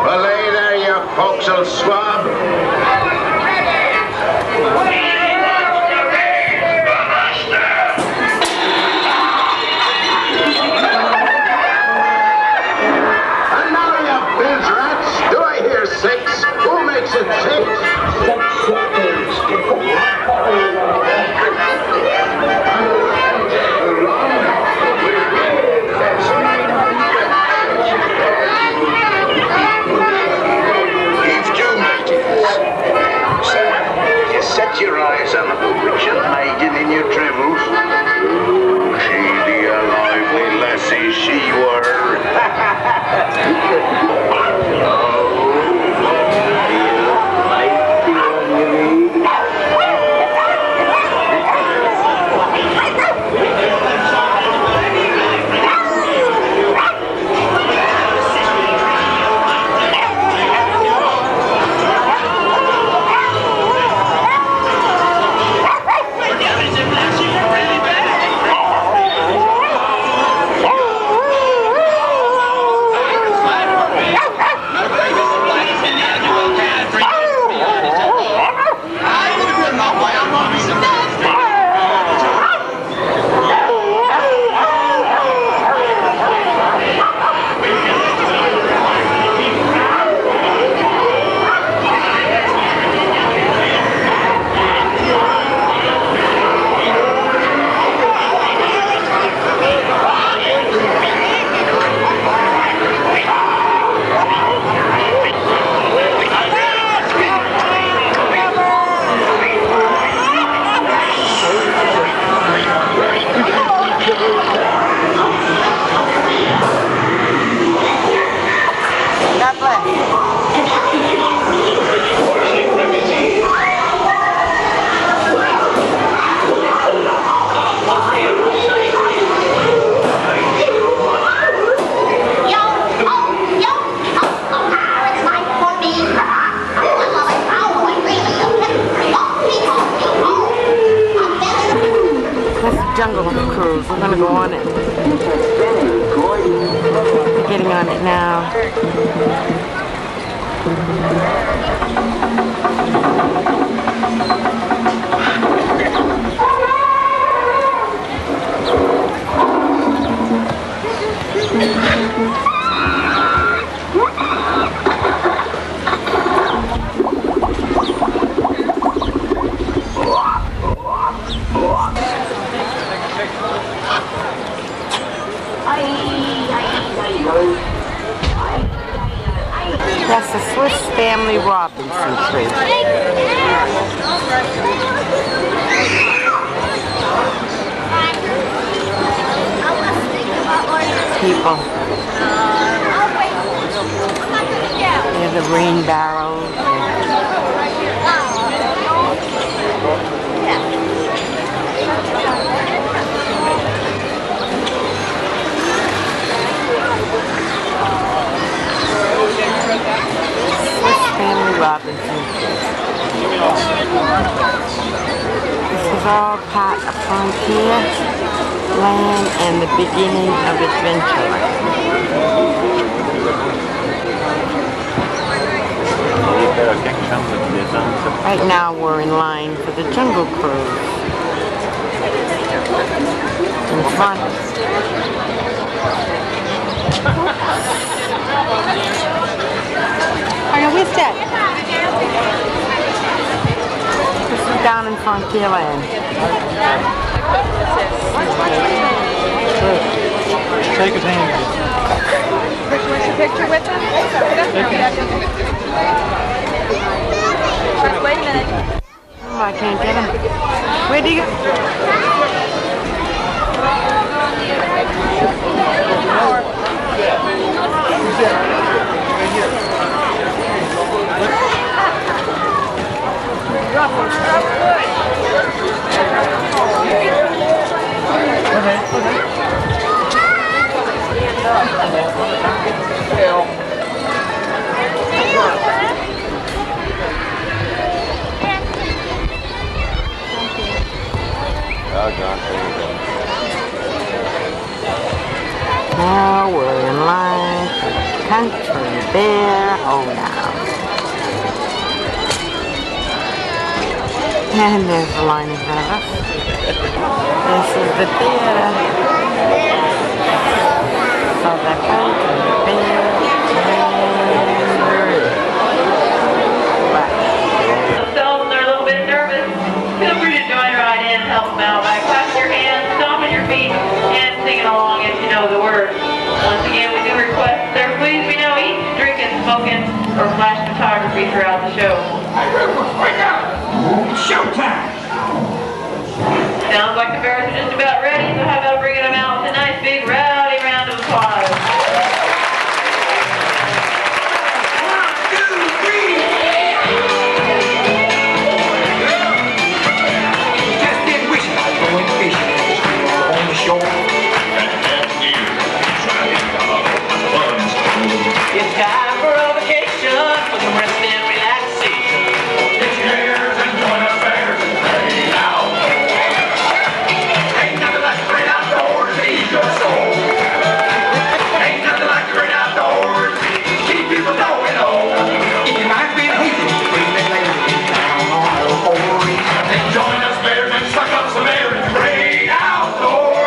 Belay there, you forecastle swab. And now, you bilge rats, do I hear 6? Who makes it 6? Set your eyes on the bewitching maiden in your travels. She be a lively lassie, she were. Jungle Cruise. We're gonna go on it. We're getting on it now. That's the Swiss Family Robinson tree. People. There's the rain barrels. Swiss Family Robinson. This is all part of Frontier Land and the beginning of Adventureland. Right now we're in line for the Jungle Cruise. In front. Where's that? This is down in Frontierland. Take his hand. Rick, you want your picture with them? Wait a minute. Oh, I can't get him. Where do you go? Now we're in line for Tree Bear Hoedown. And there's the line in front of us. This is the theater. So that goes to the bear themselves, they're a little bit nervous. Feel free to join right in, help them out by clapping your hands, stomping your feet, and singing along if you know the words. Once again, we do request there please be no eating, drinking, smoking, or flash photography throughout the show. Wake up! Showtime! Sounds like the bears are just about ready, so how about bringing them out with a nice big rowdy round of applause. It's time for a vacation, for some rest and relaxation. Get your ears and join us bears and play now. Ain't nothing like the great outdoors to ease your soul. Ain't nothing like the great outdoors to keep people going home. If your mind's been hazy, bring that lady down on the floor. And join us bears and suck up some air in the great outdoors.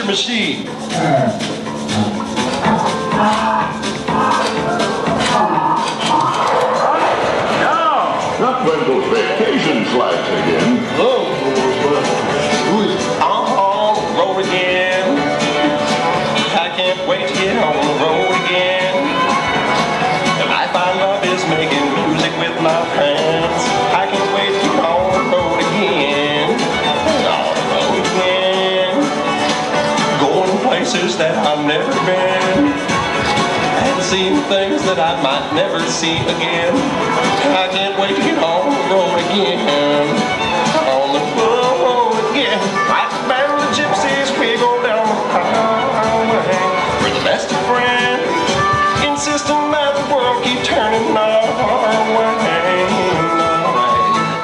Machine. Not when those vacation flights again. I'm on the road again. I can't wait to get on the road again. The life I love is making music with my friends. I can't wait to get on the road again. On the road again. Going places that I've never been. And seeing things that I might never see again. I can't wait to get on the road again. On the road again. Like the band of the gypsies, we go down the highway. We're the best of friends, insisting that the world keep turning our way.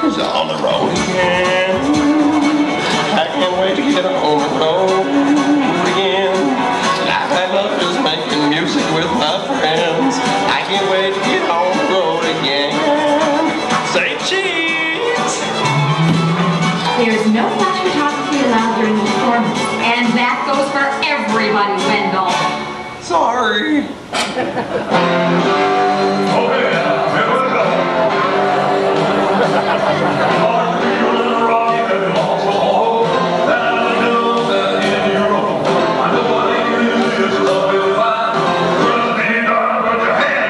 It's on the road again. I can't wait to get on the road again. Life I love is making music with my friends. I can't wait to get on the road again. Say cheese! There's no flash photography allowed during the performance, and that goes for everybody, Wendell. Sorry. Put your hands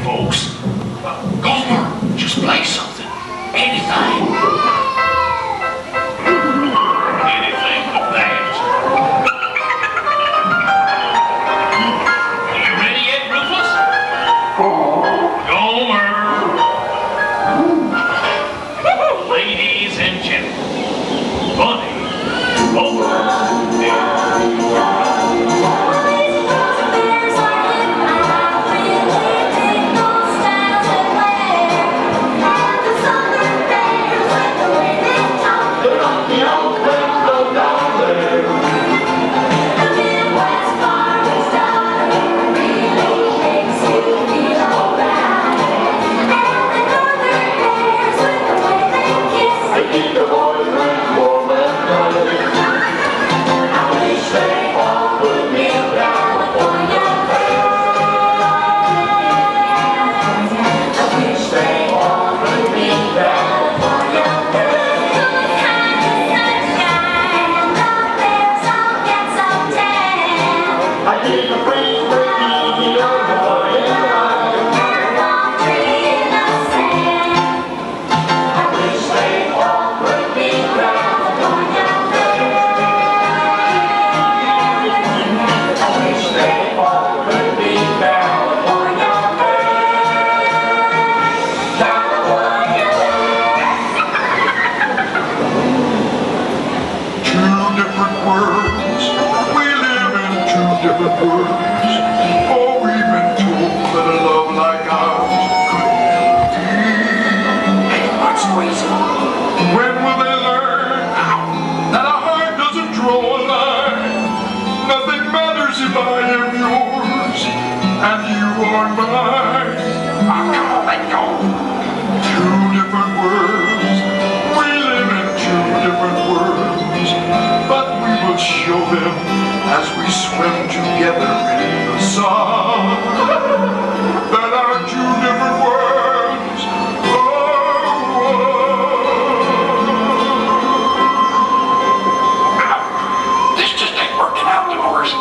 folks. Gomer, just play something. Anything. Anything but that. You ready yet, Rufus? Gomer. Ladies and gentlemen, Bunny, Gomer, show them as we swim together in the sun that our two different worlds are one. This just ain't working out, Dolores.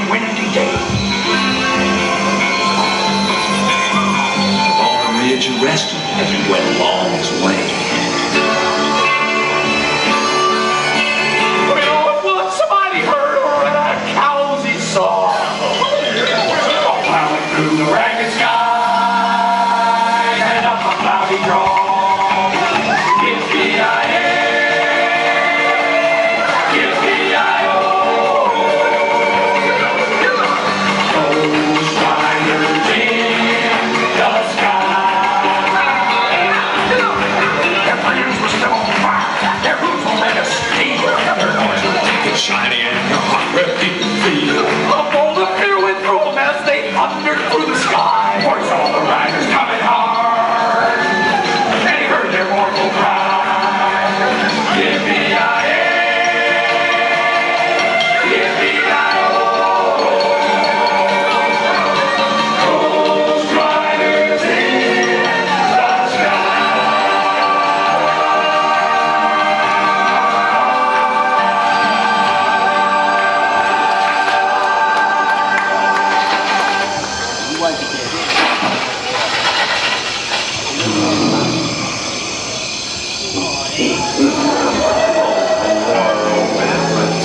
windy day. On the ridge you rested as you went along his way. Well, somebody heard her and a cowsy song. Plowing through the ragged sky and up a cloudy draw. Yippee-yi-yi, yippee-yi-yo. Those riders in the sky. Their flames were still on fire. Their hooves were made of steel. Their noise was thick and shiny and your hot breath you could feel. A bolt of fear went through them as they thundered through the sky. For he saw the riders coming hard, and he heard their mournful cry. Yippee-yi-yi, yippee-yi-yo. Those riders in the sky.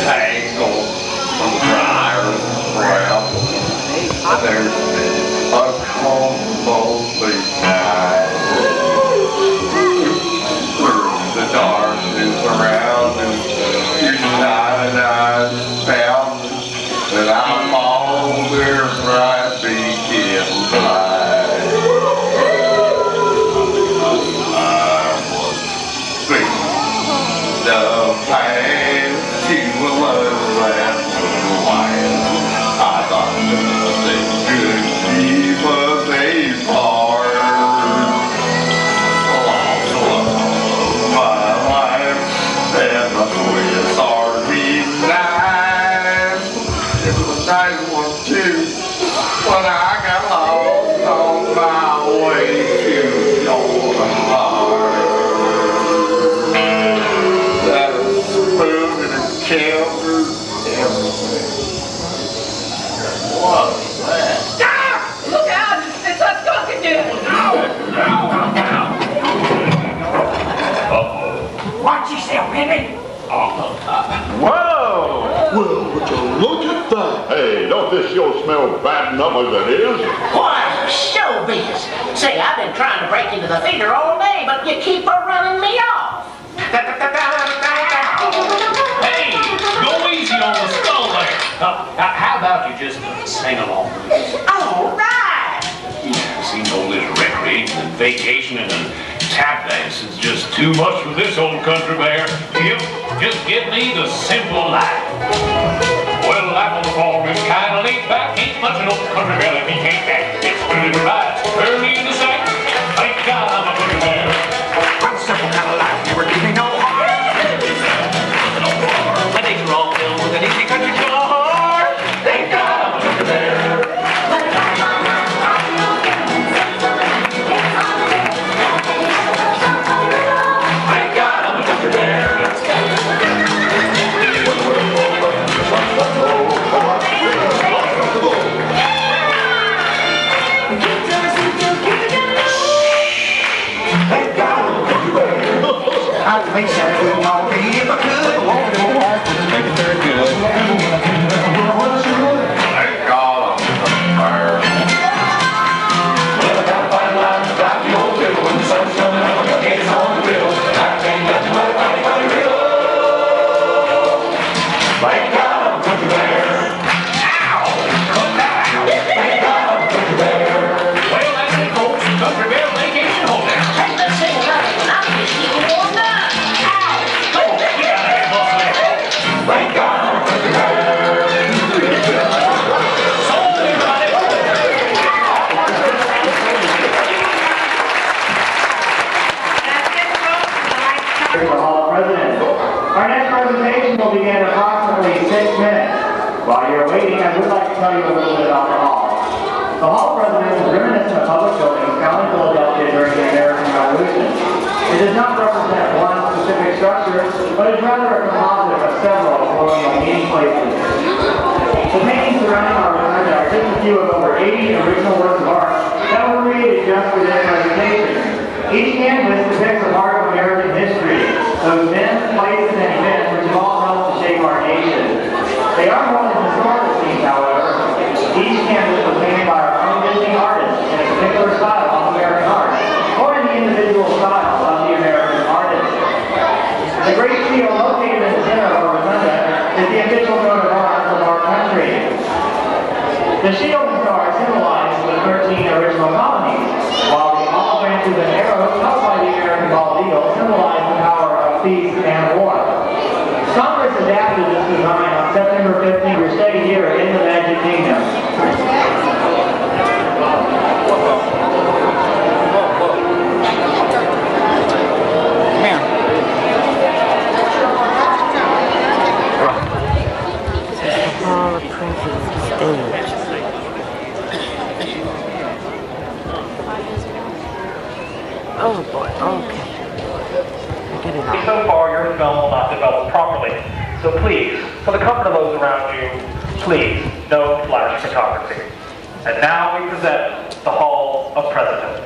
Tangle from briars and brambles. There's a combo beside. Through the darkness around us, your shining eyes found that I fall their bright beacon light. I was thinking the past to a love that was wild. I thought they could keep us apart. Lost love of my life and the Swiss Army knife. It was a nice one too, but I got lost on my way to your heart. That spoon and a camera, everything. What's that? Stop! Look out! It's a skunk again! What'd you say, Winnie? Whoa! Well, would you look at that? Hey, don't this show smell bad enough as it is? Why, showbiz. Say, I've been trying to break into the theater all day, but you keep running me off. Hey, go easy on the skull there. How about you just sing along? All right. Seems all this recreation and vacationing and tap dance is just too much for this old country bear. Yep, just give me the simple life. Well, life on the farm is kind of laid back. Ain't much an old country bear if he can't act. It's early to rise, early in the sight. Thank God I'm a country bear. What simple kind of life never give me no heart. I think we're all filled with an easy country car. Thank God I'm a country bear. Thank God I'm a country bear. I'd make that food all day if I could. Thank you very good. Thank God I'm a fire. Well, I gotta find a line to drive the old bill. When the sun's coming up, I got gas on the wheel. I can't get to my body real. Thank God I'm a country bear. Ow! Come back! Thank God I'm a country bear. Well, that's it, folks. Country bear vacation home now. Hey, let's sing another one. I'm just getting warmed up. Go, get out of here, boss. Thank God I'm a country bear. So, everybody. For Hall President. Our next presentation will begin in approximately 6 minutes. While you're waiting, I would like to tell you a little bit about the Hall. The Hall President is reminiscent of public buildings found in Philadelphia during the American Revolution. It does not represent one specific structure, but is rather a composite of several colonial meeting places. The paintings surrounding our return are just a few of over 80 original works of art that were created just for this presentation. Each canvas depicts a part of American history, those men, places, and events which have all helped to shape our nation. They are more than historical scenes, however. Each canvas was painted by our own Disney artists in a particular style of American art, or in the individual style of the American artist. The Great Seal located in the center of our rotunda is the official coat of arms of our country. The shield and stars symbolize the 13 original colonies, while the olive branches and arrows held by the American bald eagle symbolize the power of peace and war. Congress adapted this design on September 15th to stay here in the Magic Kingdom. Hall of Princes stage. Oh boy, okay. I get it all. So far, your film will not develop properly. So please, for the comfort of those around you, please, no flash photography. And now we present the Hall of Presidents.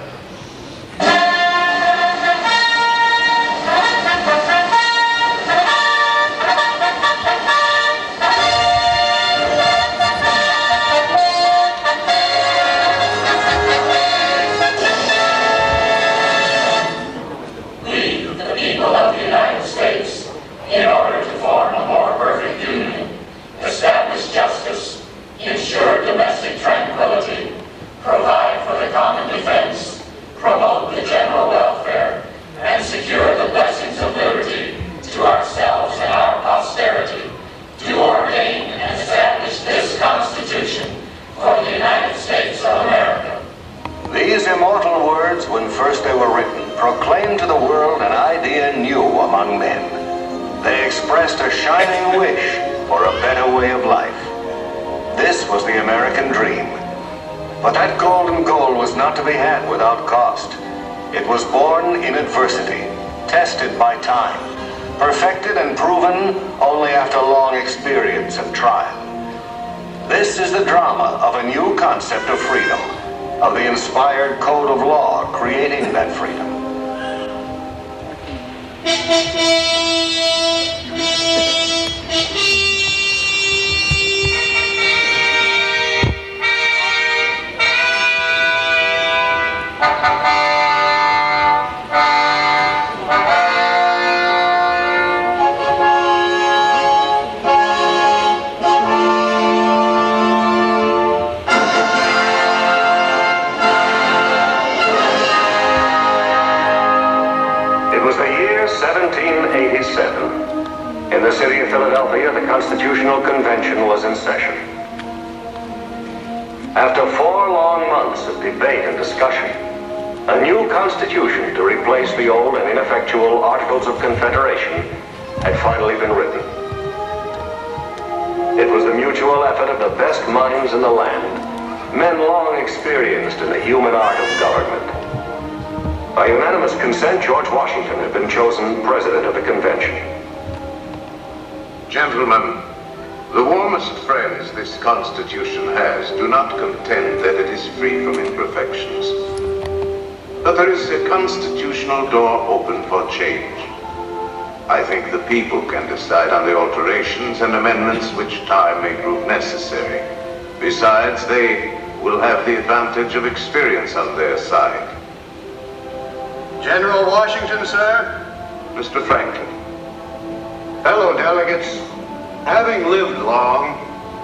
In order to form a more perfect union, establish justice, ensure domestic tranquility, provide for the common defense, promote the general welfare, and secure the blessings of liberty to ourselves and our posterity, to ordain and establish this Constitution for the United States of America. These immortal words, when first they were written, proclaimed to the world an idea new among men. They expressed a shining wish for a better way of life. This was the American dream. But that golden goal was not to be had without cost. It was born in adversity, tested by time, perfected and proven only after long experience and trial. This is the drama of a new concept of freedom, of the inspired code of law creating that freedom. It was the year 1787. In the city of Philadelphia, the Constitutional Convention was in session. After 4 long months of debate and discussion, a new constitution to replace the old and ineffectual Articles of Confederation had finally been written. It was the mutual effort of the best minds in the land, men long experienced in the human art of government. By unanimous consent, George Washington had been chosen president of the convention. Gentlemen, the warmest friends this Constitution has do not contend that it is free from imperfections. But there is a constitutional door open for change. I think the people can decide on the alterations and amendments which time may prove necessary. Besides, they will have the advantage of experience on their side. General Washington, sir. Mr. Franklin. Fellow delegates, having lived long,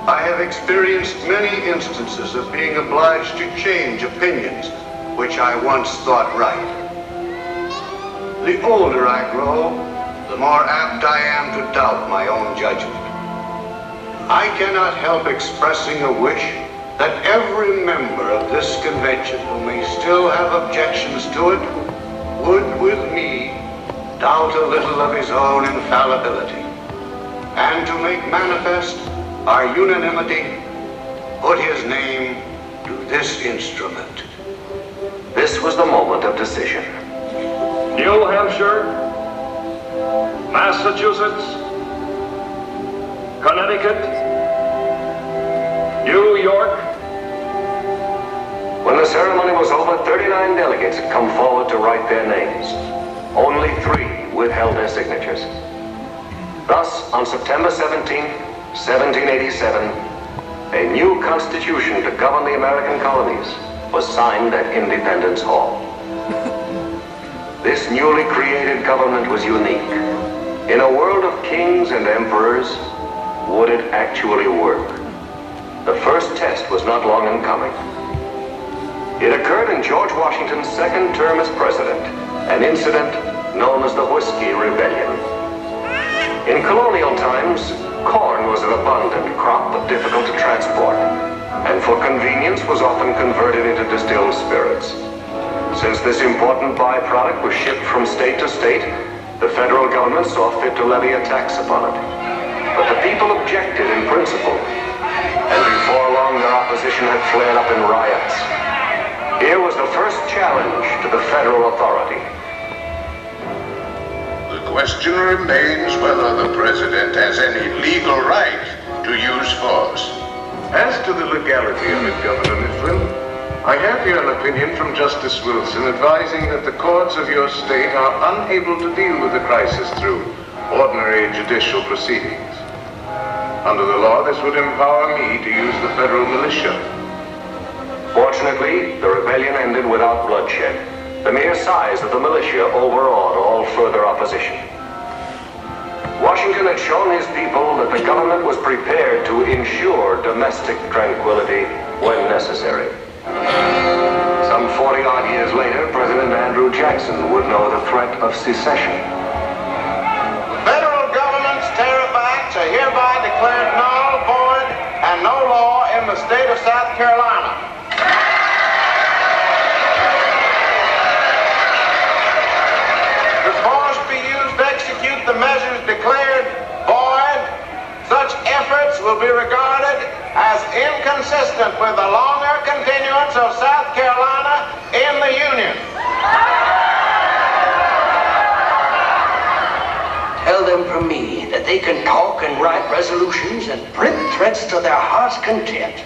I have experienced many instances of being obliged to change opinions which I once thought right. The older I grow, the more apt I am to doubt my own judgment. I cannot help expressing a wish that every member of this convention who may still have objections to it would, with me, doubt a little of his own infallibility, and to make manifest our unanimity, put his name to this instrument. This was the moment of decision. New Hampshire, Massachusetts, Connecticut, New York. When the ceremony was over, 39 delegates had come forward to write their names. Only 3 withheld their signatures. Thus, on September 17, 1787, a new constitution to govern the American colonies was signed at Independence Hall. This newly created government was unique. In a world of kings and emperors, would it actually work? The first test was not long in coming. It occurred in George Washington's second term as president, an incident known as the Whiskey Rebellion. In colonial times, corn was an abundant crop but difficult to transport, and for convenience was often converted into distilled spirits. Since this important byproduct was shipped from state to state, the federal government saw fit to levy a tax upon it. But the people objected in principle, and before long their opposition had flared up in riots. Here was the first challenge to the federal authority. The question remains whether the president has any legal right to use force. As to the legality of it, Governor Mifflin, I have here an opinion from Justice Wilson advising that the courts of your state are unable to deal with the crisis through ordinary judicial proceedings. Under the law, this would empower me to use the federal militia. Fortunately, the rebellion ended without bloodshed. The mere size of the militia overawed all further opposition. Washington had shown his people that the government was prepared to ensure domestic tranquility when necessary. Some 40-odd years later, President Andrew Jackson would know the threat of secession. Federal government's tariff acts are hereby declared null, void, and no law in the state of South Carolina. The force be used to execute the measures declared void. Such efforts will be regarded as inconsistent with the longer continuance of South Carolina in the Union. Tell them from me that they can talk and write resolutions and print threats to their heart's content.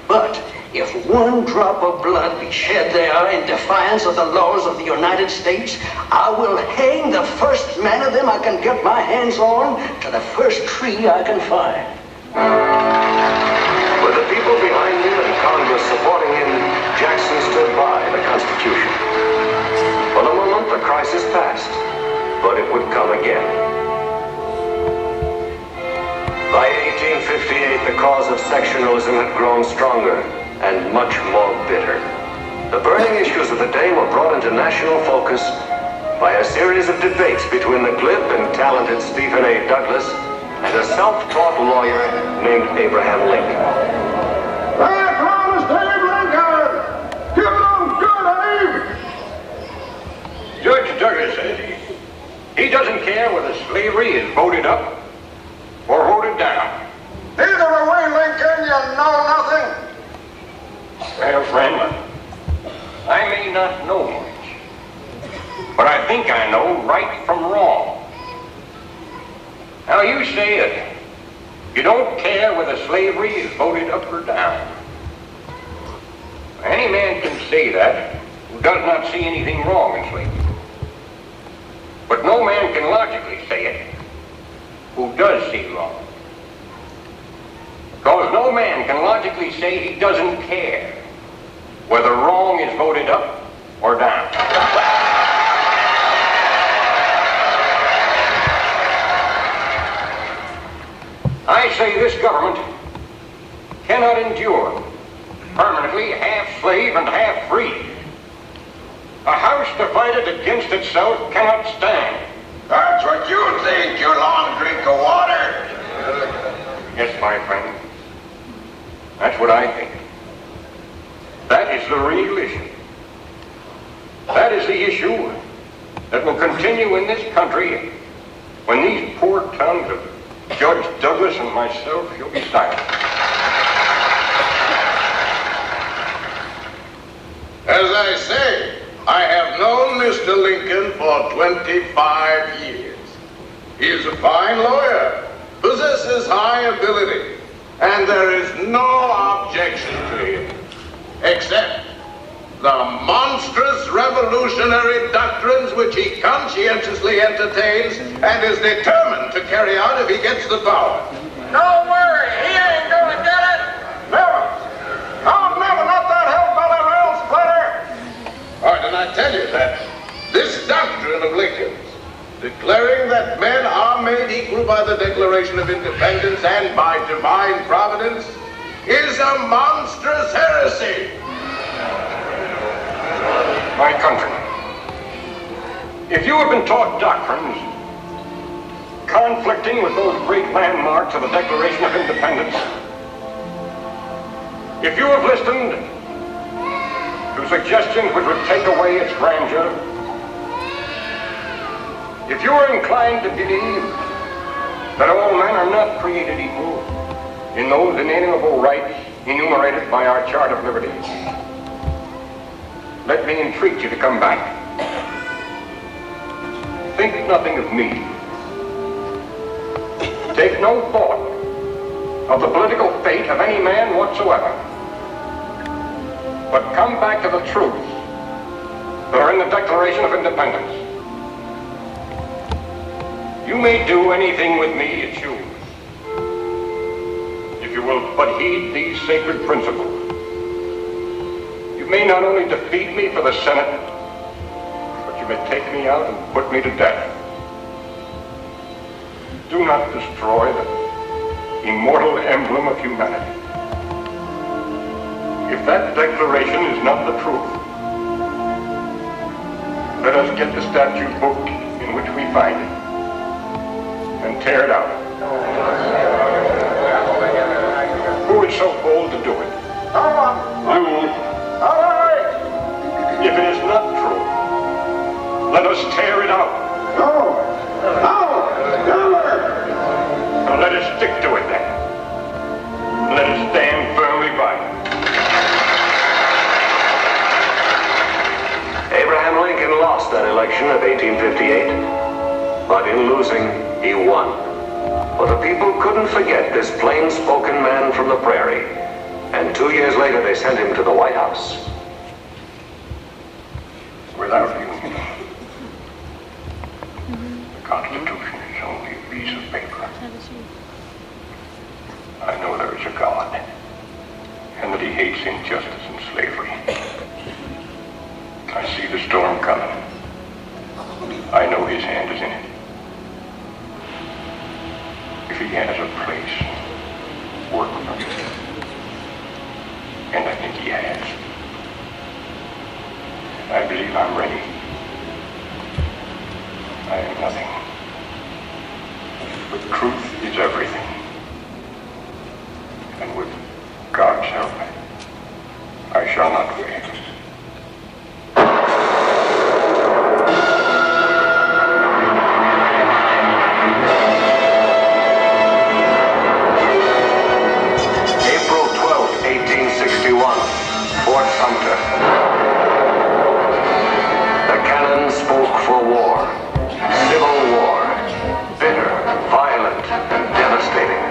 But if one drop of blood be shed there in defiance of the laws of the United States, I will hang the first man of them I can get my hands on to the first tree I can find. With the people behind him and Congress supporting him, Jackson stood by the Constitution. For the moment, the crisis passed, but it would come again. By 1858, the cause of sectionalism had grown stronger and much more bitter. The burning issues of the day were brought into national focus by a series of debates between the glib and talented Stephen A. Douglas and a self-taught lawyer named Abraham Lincoln. I promised Abe Lincoln! Give them good, Abe! Judge Douglas says he doesn't care whether slavery is voted up or voted down. Either way, Lincoln, you know nothing. Well, friend, I may not know much, but I think I know right from wrong. Now, you say that you don't care whether slavery is voted up or down. Any man can say that who does not see anything wrong in slavery. But no man can logically say it who does see wrong. Because no man can logically say he doesn't care whether wrong is voted up or down. I say this government cannot endure permanently half slave and half free. A house divided against itself cannot stand. That's what you think, you long drink of water. Yes, my friend. That's what I think. That is the real issue. That is the issue that will continue in this country when these poor tongues of Judge Douglas and myself shall be silent. As I say, I have known Mr. Lincoln for 25 years. He is a fine lawyer, possesses high ability, And there is no objection to him, except the monstrous revolutionary doctrines which he conscientiously entertains and is determined to carry out if he gets the power. Don't worry, he ain't gonna get it. Never. No, never, not that hellfellow rail splitter. All right, and I tell you that this doctrine of Lincoln's, declaring that men are made equal by the Declaration of Independence and by divine providence, is a monstrous heresy. My countrymen, if you have been taught doctrines conflicting with those great landmarks of the Declaration of Independence, if you have listened to suggestions which would take away its grandeur, if you are inclined to believe that all men are not created equal in those inalienable rights enumerated by our Charter of Liberty, let me entreat you to come back. Think nothing of me. Take no thought of the political fate of any man whatsoever. But come back to the truths that are in the Declaration of Independence. You may do anything with me you choose, if you will but heed these sacred principles. You may not only defeat me for the Senate, but you may take me out and put me to death. Do not destroy the immortal emblem of humanity. If that declaration is not the truth, let us get the statute book in which we find it and tear it out. Who is so bold to do it? I won't. All right. If it is not true, let us tear it out. No. Now let us stick to it then. Let us stand firmly by it. Abraham Lincoln lost that election of 1858, but in losing, he won. For the people couldn't forget this plain-spoken man from the prairie, and 2 years later they sent him to the White House. Without union, the Constitution is only a piece of paper. I know there is a God, and that he hates injustice and slavery. I see the storm coming. I know his hand is in it. If he has a place, work for me. And I think he has. I believe I'm ready. I am nothing. But truth is everything. And with God's help, I shall not fail. Fort Sumter. The cannon spoke for war. Civil war. Bitter, violent, and devastating.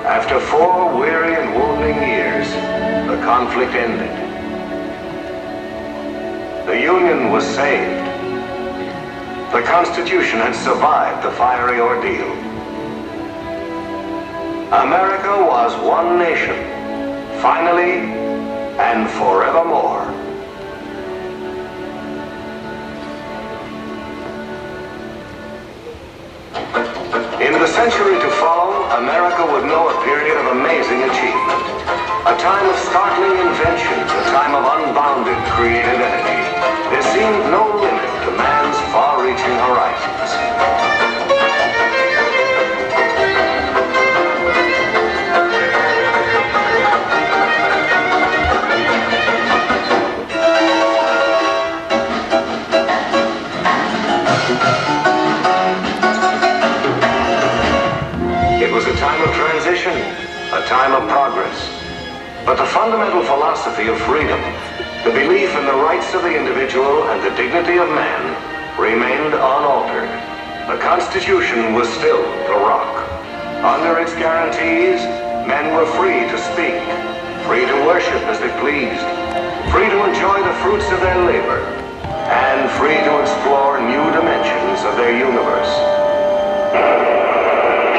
After 4 weary and wounding years, the conflict ended. The Union was saved. The Constitution had survived the fiery ordeal. America was one nation, finally and forevermore. In the century to follow, America would know a period of amazing achievement. A time of startling inventions, a time of unbounded creative energy. There seemed no limit to man's far-reaching horizons. It was a time of transition, a time of progress. But the fundamental philosophy of freedom, the belief in the rights of the individual and the dignity of man, remained unaltered. The Constitution was still the rock. Under its guarantees, men were free to speak, free to worship as they pleased, free to enjoy the fruits of their labor, and free to explore new dimensions of their universe.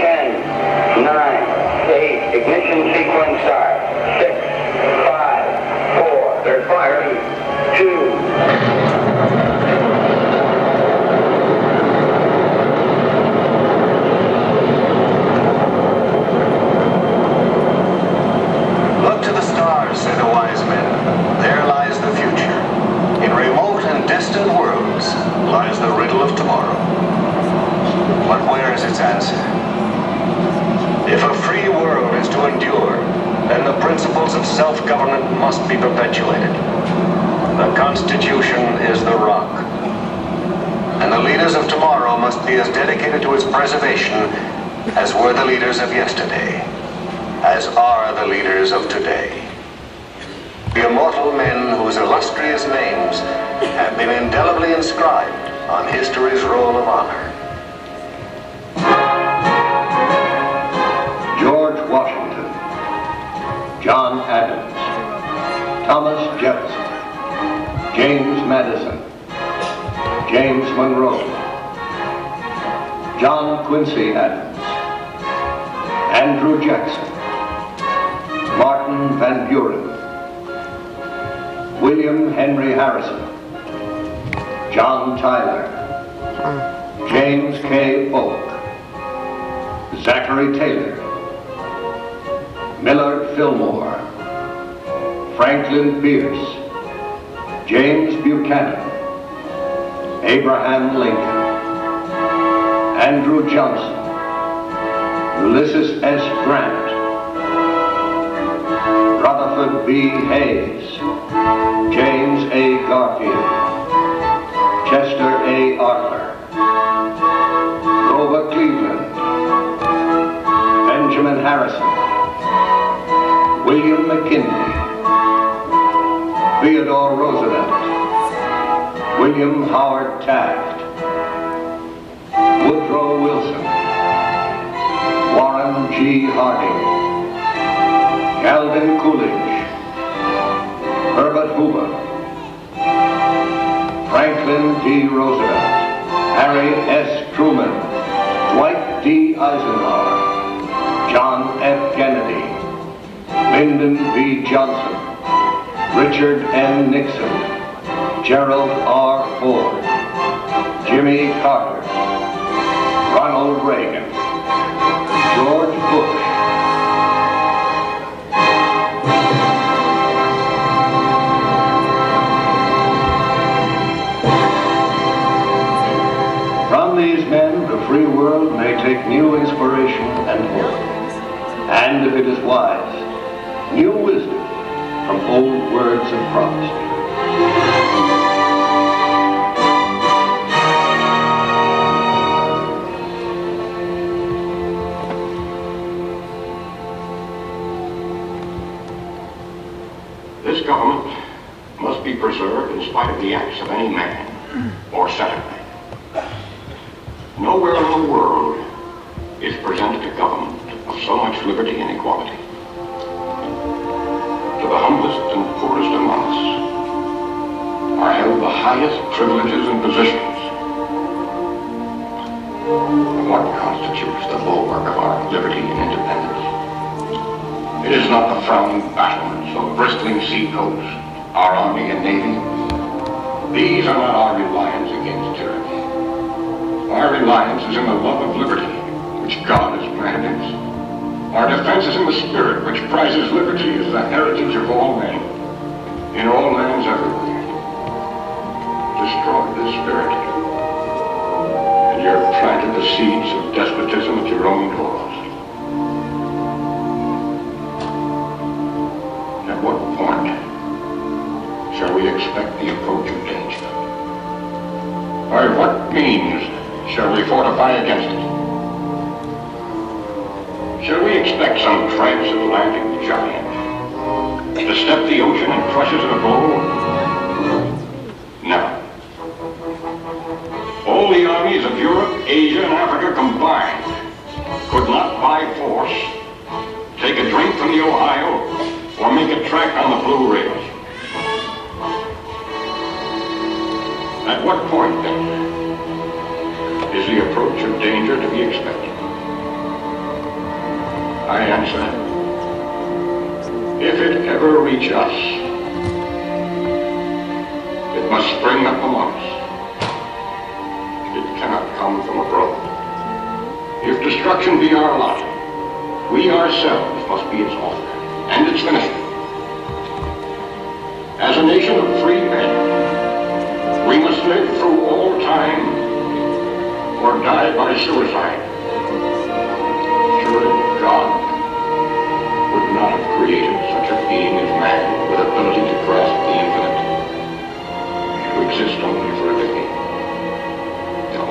10, 9, 8, ignition sequence start. 6, 5, 4, they're firing. 2. Look to the stars, said the wise men. There lies the future. In remote and distant worlds lies the riddle of tomorrow. But where is its answer? If a free world is to endure, then the principles of self-government must be perpetuated. The Constitution is the rock. And the leaders of tomorrow must be as dedicated to its preservation as were the leaders of yesterday, as are the leaders of today. The immortal men whose illustrious names have been indelibly inscribed on history's roll of honor. George Washington, John Adams, Thomas Jefferson, James Madison, James Monroe, John Quincy Adams, Andrew Jackson, Martin Van Buren, William Henry Harrison, John Tyler, James K. Polk, Zachary Taylor, Millard Fillmore, Franklin Pierce, James Buchanan, Abraham Lincoln, Andrew Johnson, Ulysses S. Grant, Rutherford B. Hayes, James A. Garfield, Chester A. Arthur, Grover Cleveland, Benjamin Harrison, William McKinley, Theodore Roosevelt, William Howard Taft, Woodrow Wilson, Warren G. Harding, Calvin Coolidge, Herbert Hoover, Franklin D. Roosevelt, Harry S. Truman, Dwight D. Eisenhower, John F. Kennedy, Lyndon B. Johnson, Richard N. Nixon, Gerald R. Ford, Jimmy Carter, Ronald Reagan, George Bush, from these men, the free world may take new inspiration and hope, and if it is wise, new wisdom from old words of prophecy. This government must be preserved in spite of the acts of any man or set of men. Nowhere in the world is presented a government of so much liberty and equality. To the humblest and poorest among us are held the highest privileges and positions, is the bulwark of our liberty and independence. It is not the frowning battlements or bristling seacoasts, our army and navy. These are not our reliance against tyranny. Our reliance is in the love of liberty, which God has granted us. Our defense is in the spirit which prizes liberty as the heritage of all men, in all lands everywhere. Destroy this spirit, and you have planted the seeds of despotism at your own doors. At what point shall we expect the approach of danger? By what means shall we fortify against it? Shall we expect some transatlantic giant to step the ocean and crush us in a blow? No. All the armies of Europe, Asia, and Africa combined could not by force take a drink from the Ohio or make a track on the Blue Ridge. At what point, then, is the approach of danger to be expected? I answer, if it ever reach us, it must spring up among us. It cannot come from abroad. If destruction be our lot, we ourselves must be its author and its finisher. As a nation of free men, we must live through all time or die by suicide. Surely God would not have created such a being as man with ability to grasp the infinite, to exist only for a day. No.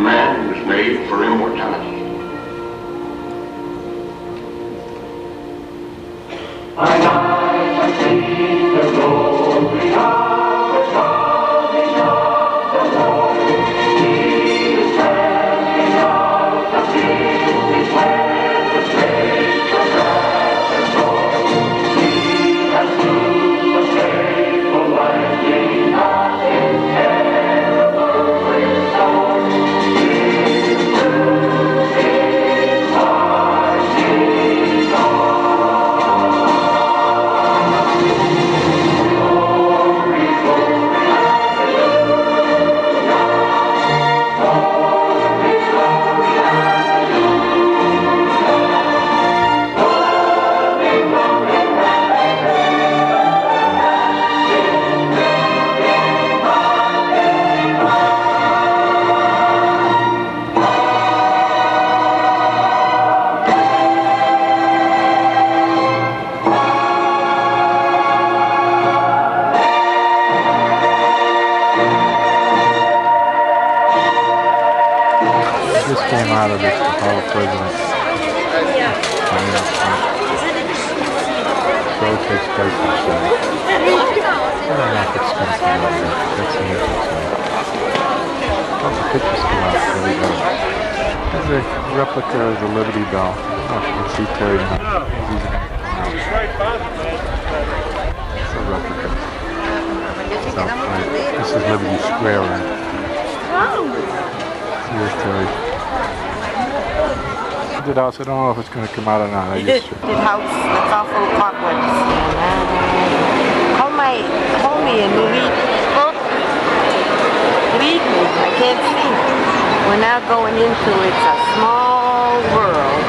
Man was made for immortality. I like to see the glory of the salvation of the Lord. He is standing out the cities where the saints are dressed and born. He has loosed the faithful landing at his terrible restore. His truth is mighty God. This came out of the Hall of Presidents. Show takes place in Chile. I don't know if it's going to come out there. That's the entrance way. All the pictures come out really good. There's a replica of the Liberty Bell. I don't know if you can see Terry now. It's a replica. It's out front. This is Liberty Square. Here's Terry. I don't know if it's going to come out or not. I just The house that's all full of cobwebs. Call me and lead me. I can't see. We're now going into It's a Small World.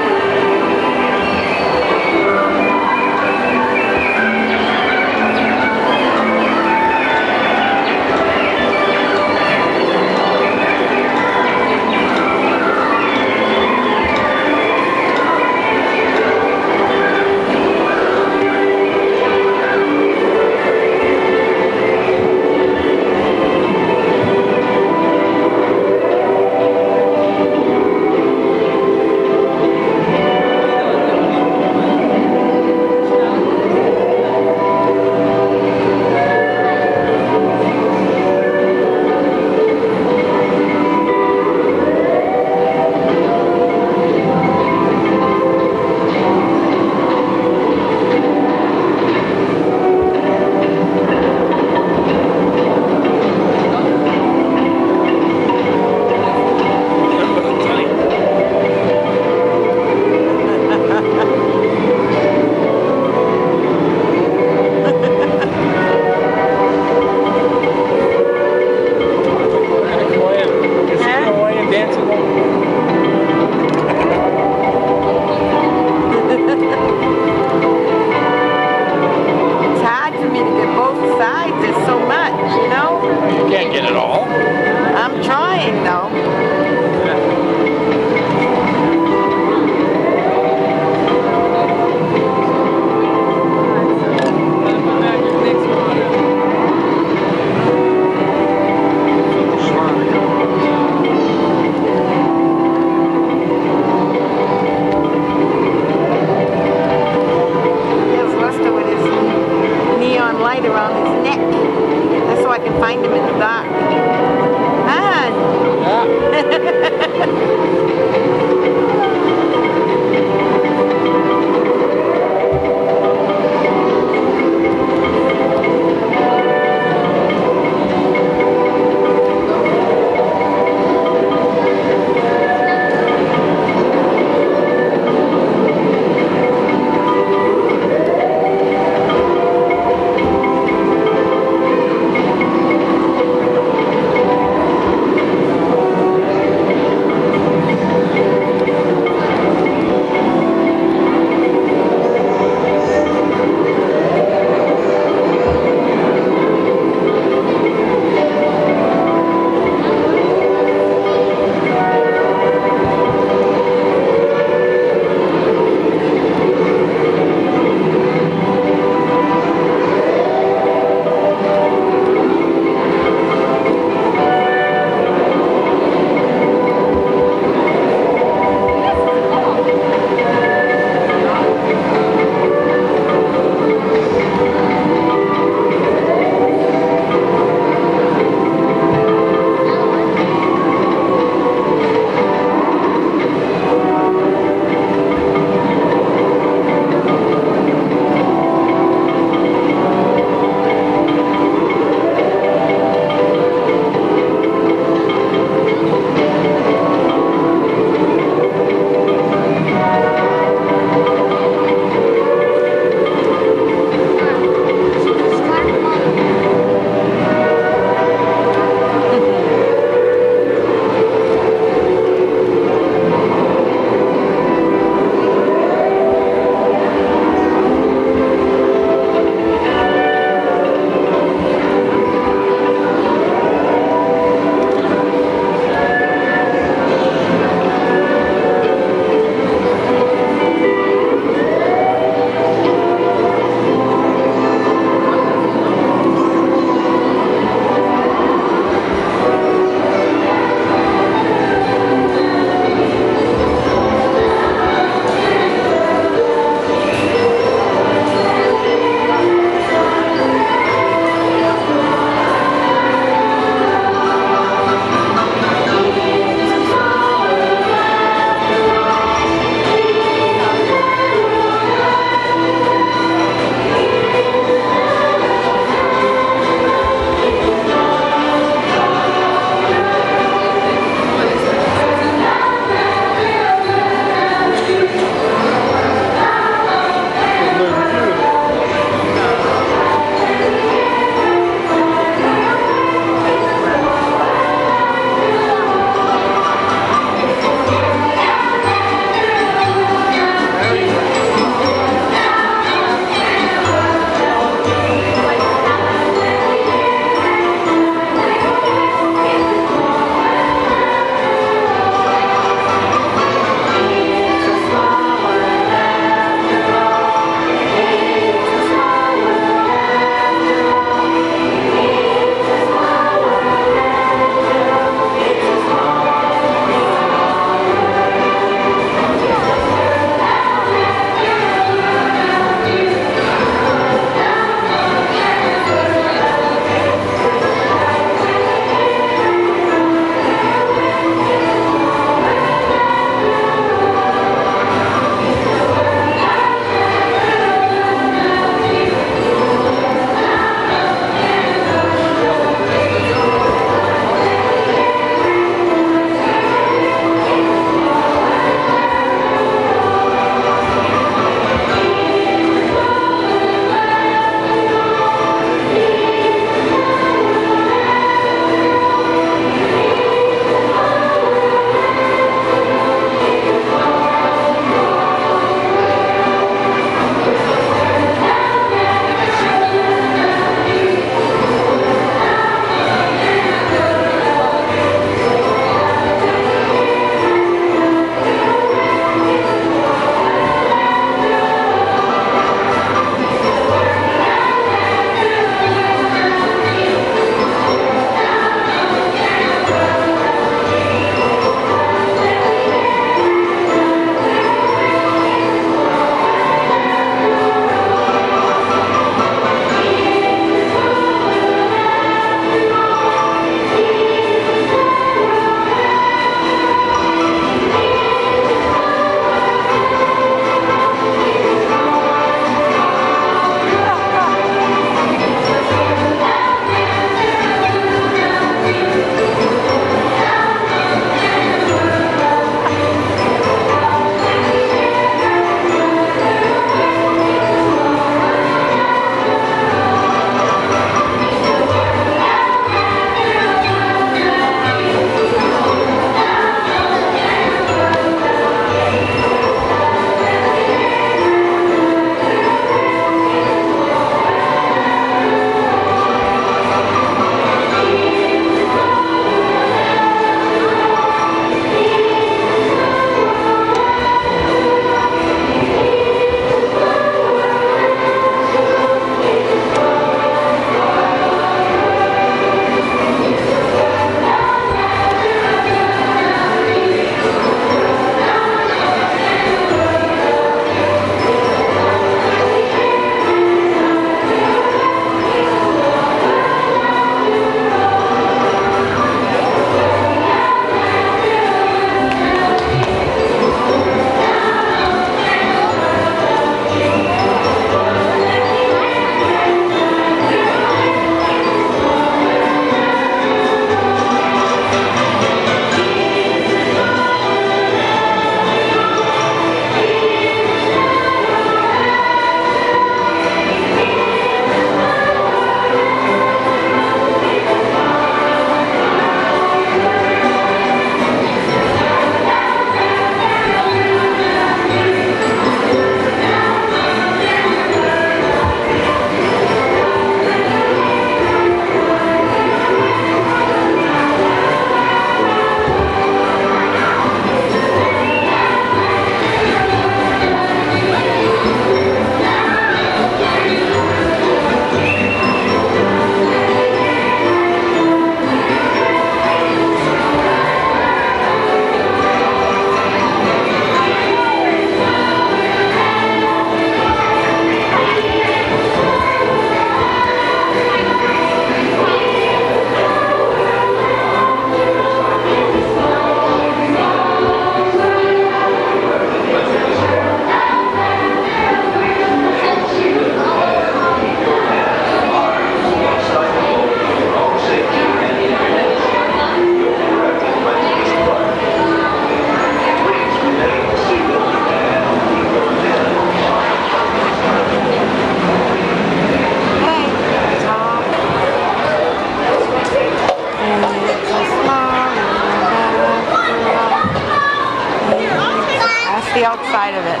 it.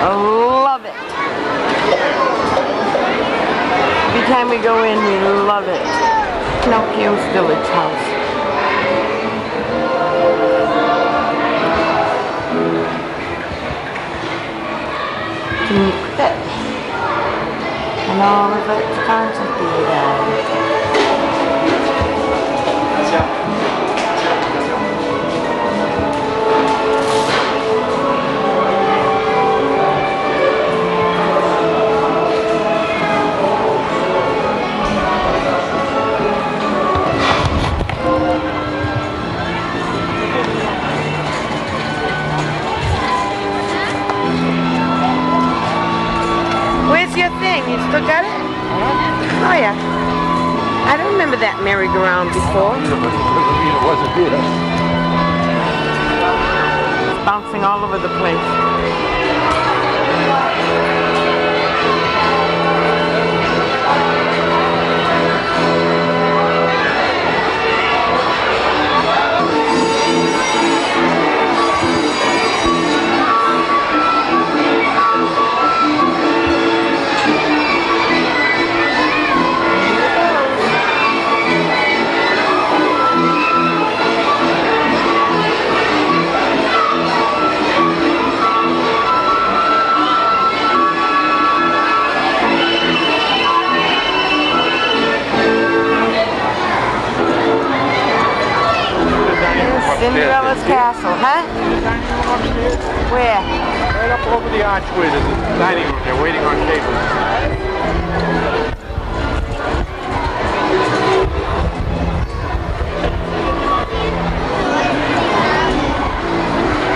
Love it. Every time we go in, we love it. Pinocchio's Village House. Can you fit? And all of its content theater. Where's your thing? You still got it? Oh yeah. I don't remember that merry-go-round before. It wasn't here. It's bouncing all over the place. Cinderella's Castle, huh? Where? Right up over the archway. There's a dining room. They're waiting on tables.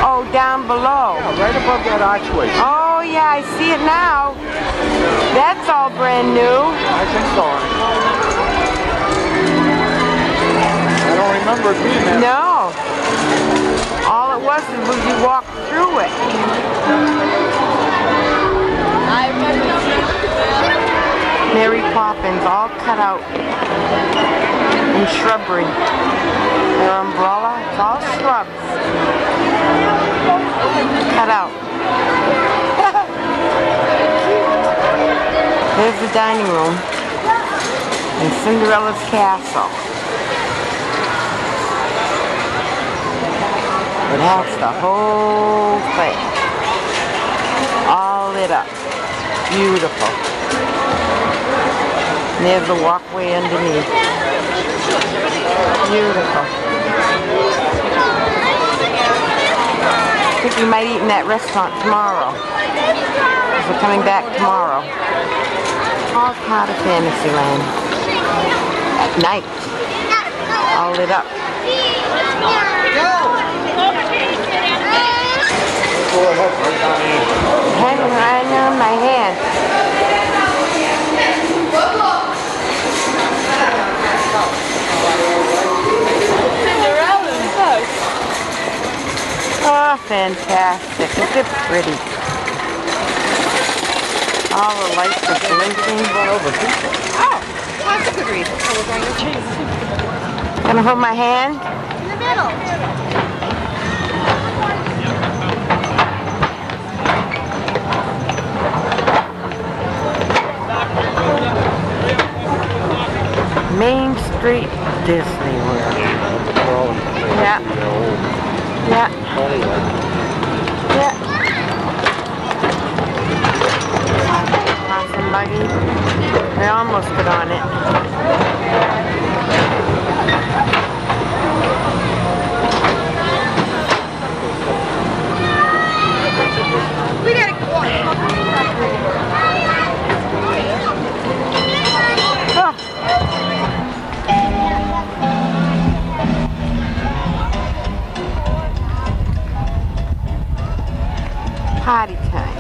Oh, down below. Yeah, right above that archway. Oh, yeah, I see it now. That's all brand new. I think so. I don't remember it being there. No. All it was you walked through it. Mary Poppins, all cut out in shrubbery. Their umbrella, it's all shrubs. Cut out. There's the dining room in Cinderella's Castle. That's the whole thing. All lit up. Beautiful. And there's the walkway underneath. Beautiful. I think we might eat in that restaurant tomorrow. Because we're coming back tomorrow. All part of Fantasyland. At night. All lit up. Hanging right on my hand. Oh, fantastic. Isn't it pretty? All the lights are blinking. Oh, that's a good reason. So we're going to change. Gonna hold my hand? In the middle. Main Street, Disney World. Yeah. Yeah. Yeah. Horse and buggy. I almost put on it. We gotta go on. Party time.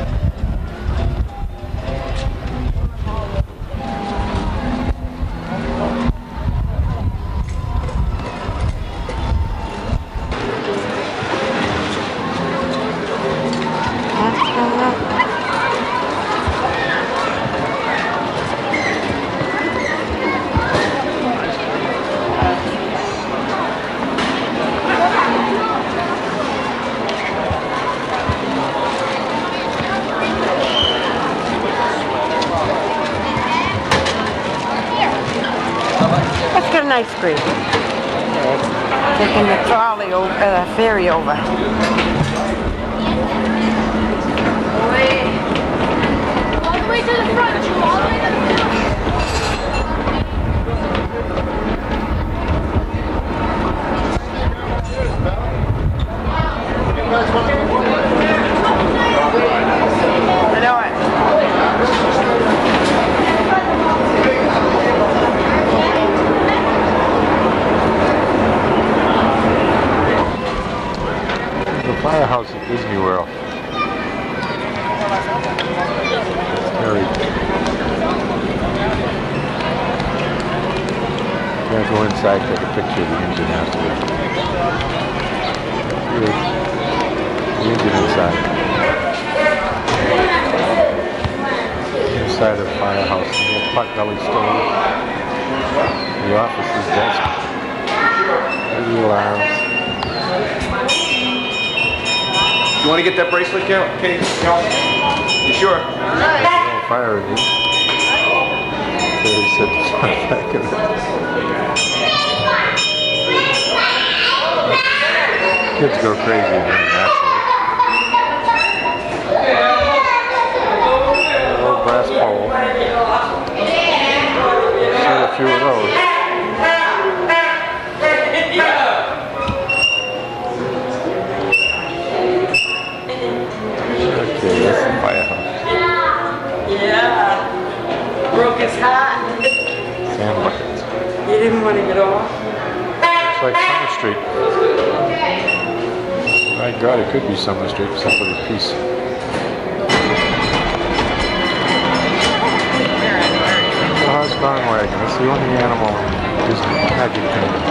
getting ice cream. Taking the trolley over, ferry over. All the way to the front, Drew, all the way to the front. I know it. The firehouse at Disney World. Very. Can't go inside, take a picture of the engine afterwards. Here's the engine inside. Inside of the firehouse, the little potbelly stove. The officer's desk. The alarms. You want to get that bracelet, Kate? You sure? No fire in it. So he said it's on the back of it. Kids go crazy in here, naturally. A little brass pole. See a few of those. Okay, that's the firehouse. Yeah. Broke his hat. Sand buckets. He didn't want to get off. Looks like Summer Street. My God, it could be Summer Street except for the piece. The horse-drawn wagon. That's the only animal Disney Magic Kingdom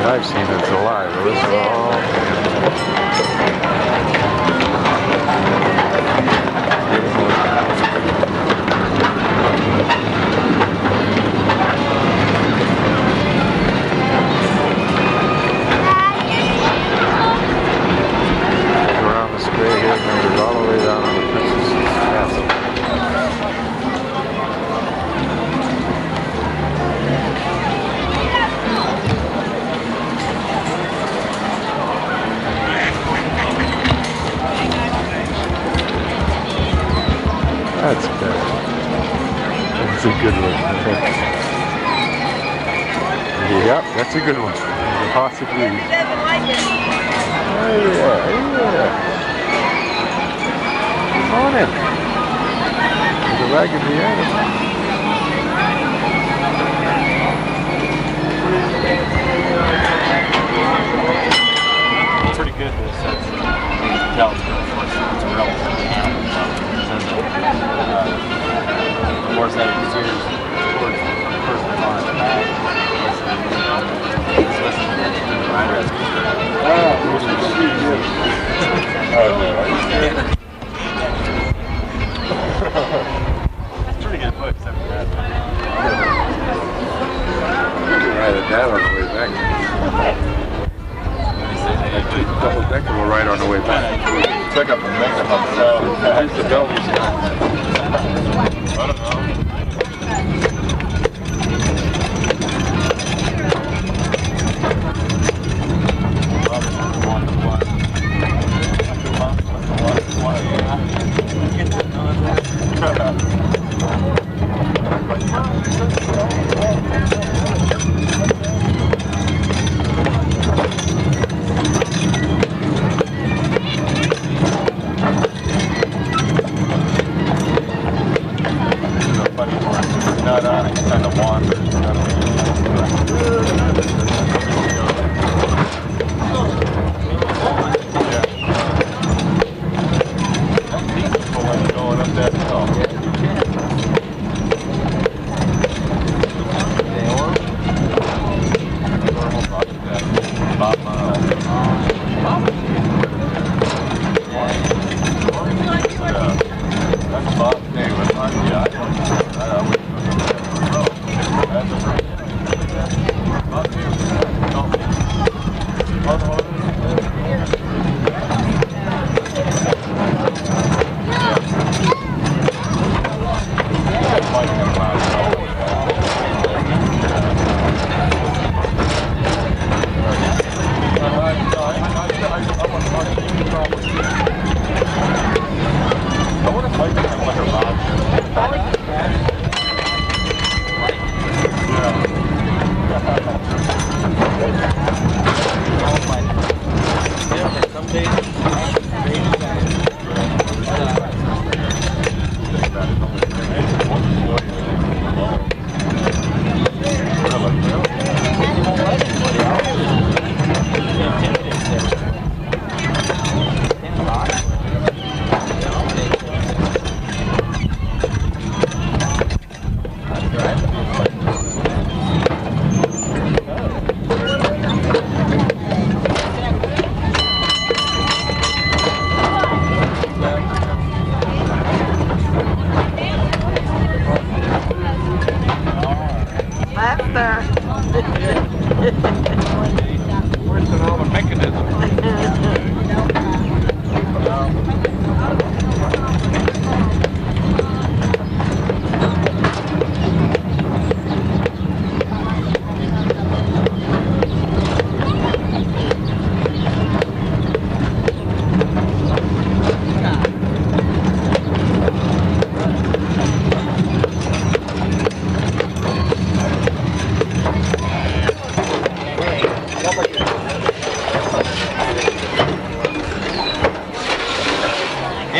that I've seen that's alive. The rest are all animals. Around the square here, and then it goes all the way down on the Princess's Castle. That's good. That's a good one. Yep, that's a good one. The horse agrees. Oh yeah, yeah. Come on in. There's a raggedy animal. It's pretty good in the sense that you can tell it's a real animal. The horse that his ears towards the person on his back. Listening to the rider as he's That's pretty good book, except for that. You can ride it down on the way back. Double decker will ride on the way back. Took up the makeup on the show. Here's the belt. I don't know.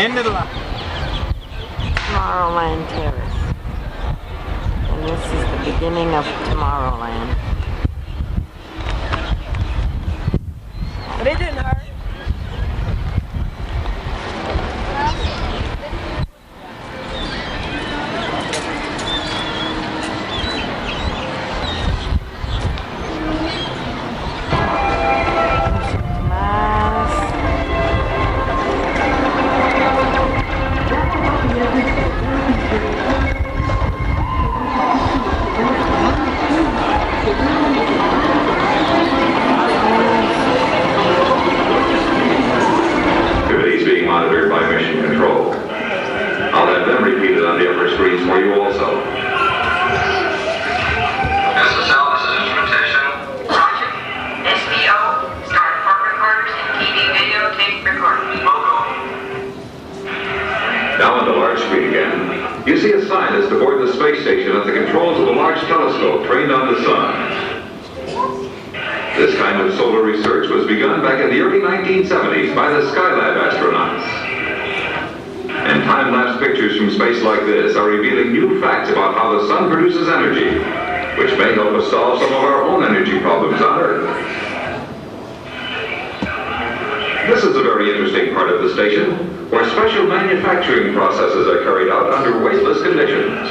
End of the line. Tomorrowland Terrace. And this is the beginning of Tomorrowland. But it didn't hurt. Monitored by Mission Control. I'll have them repeated on the upper screens for you also. SSL, this is instrumentation. Roger. SBO, start part recorders and TV videotape recorders. Now on the large screen again, you see a sign as to board the space station at the controls of a large telescope trained on the sun. This kind of solar research was begun back in the early 1970s by the Skylab astronauts. And time-lapse pictures from space like this are revealing new facts about how the sun produces energy, which may help us solve some of our own energy problems on Earth. This is a very interesting part of the station, where special manufacturing processes are carried out under weightless conditions.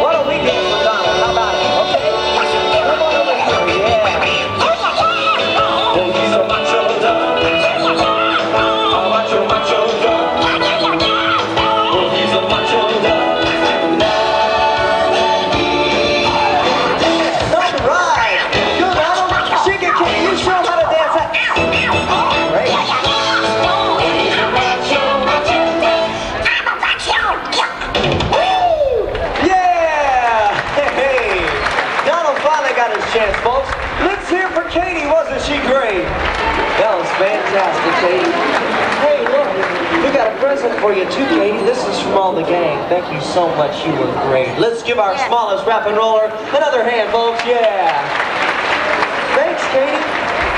What a week present for you too, Katie. This is from all the gang. Thank you so much. You were great. Let's give our smallest rap and roller another hand, folks. Yeah. Thanks, Katie.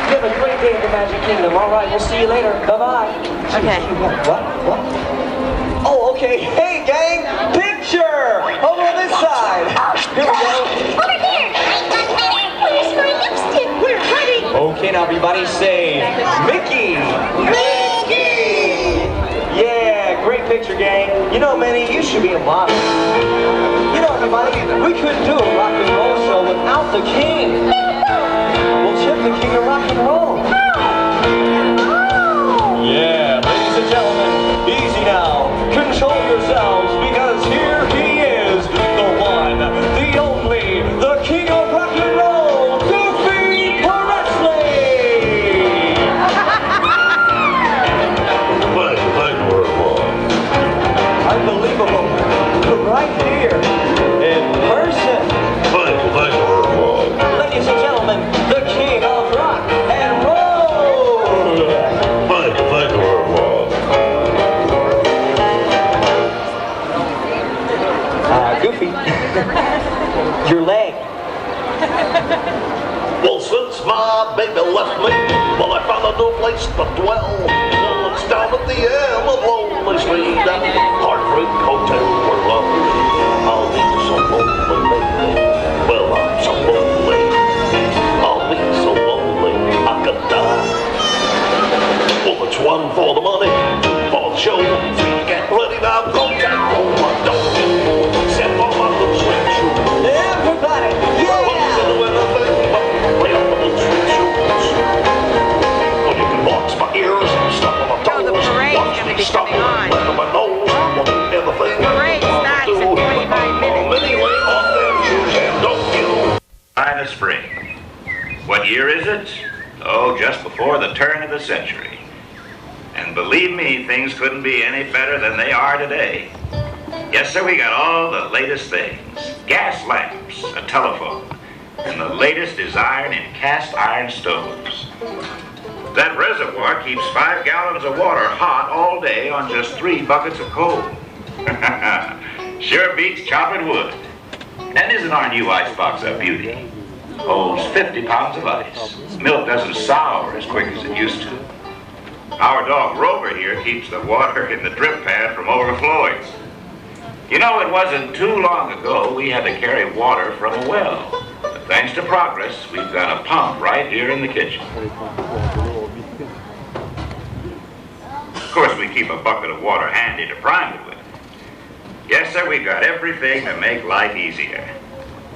You have a great day at the Magic Kingdom. All right, we'll see you later. Bye-bye. Okay. What? Oh, okay. Hey, gang, picture. Over on this side. Here we go. Over here. Where's my lipstick? We're ready. Okay, now everybody say Mickey. Mickey. Yeah, great picture, gang. You know, Minnie, you should be a model. You know, everybody, we couldn't do a rock and roll show without the king. Well, Chip, the king of rock and roll. Yeah, ladies and gentlemen, easy now. Control yourselves, because here he is, the one, the only, the king of rock and roll, Goofy Presley! Unbelievable. Right here, in person. Ladies and gentlemen, the king of rock and roll! Goofy, your leg. Well, since my baby left me, well, I found a new place to dwell. Well, it's down at the end of Lonely Street, that Heartbreak Hotel where I'll be so lonely, baby. Well, I'm so lonely. I'll be so lonely, I could die. Well, it's one for the money, for the show. Get ready now, go down on my door. Step on my little swing shoe. Everybody, yeah! The parade's going to be coming on. The parade starts in 25 minutes. Sign of spring. What year is it? Oh, just before the turn of the century. And believe me, things couldn't be any better than they are today. Yes, sir, we got all the latest things. Gas lamps, a telephone, and the latest is iron and cast iron stoves. That reservoir keeps 5 gallons of water hot all day on just 3 buckets of coal. Sure beats chopping wood. And isn't our new icebox a beauty? Holds 50 pounds of ice. Milk doesn't sour as quick as it used to. Our dog Rover here keeps the water in the drip pan from overflowing. You know, it wasn't too long ago we had to carry water from a well. But thanks to progress, we've got a pump right here in the kitchen. Of course, we keep a bucket of water handy to prime it with. Yes, sir, we've got everything to make life easier.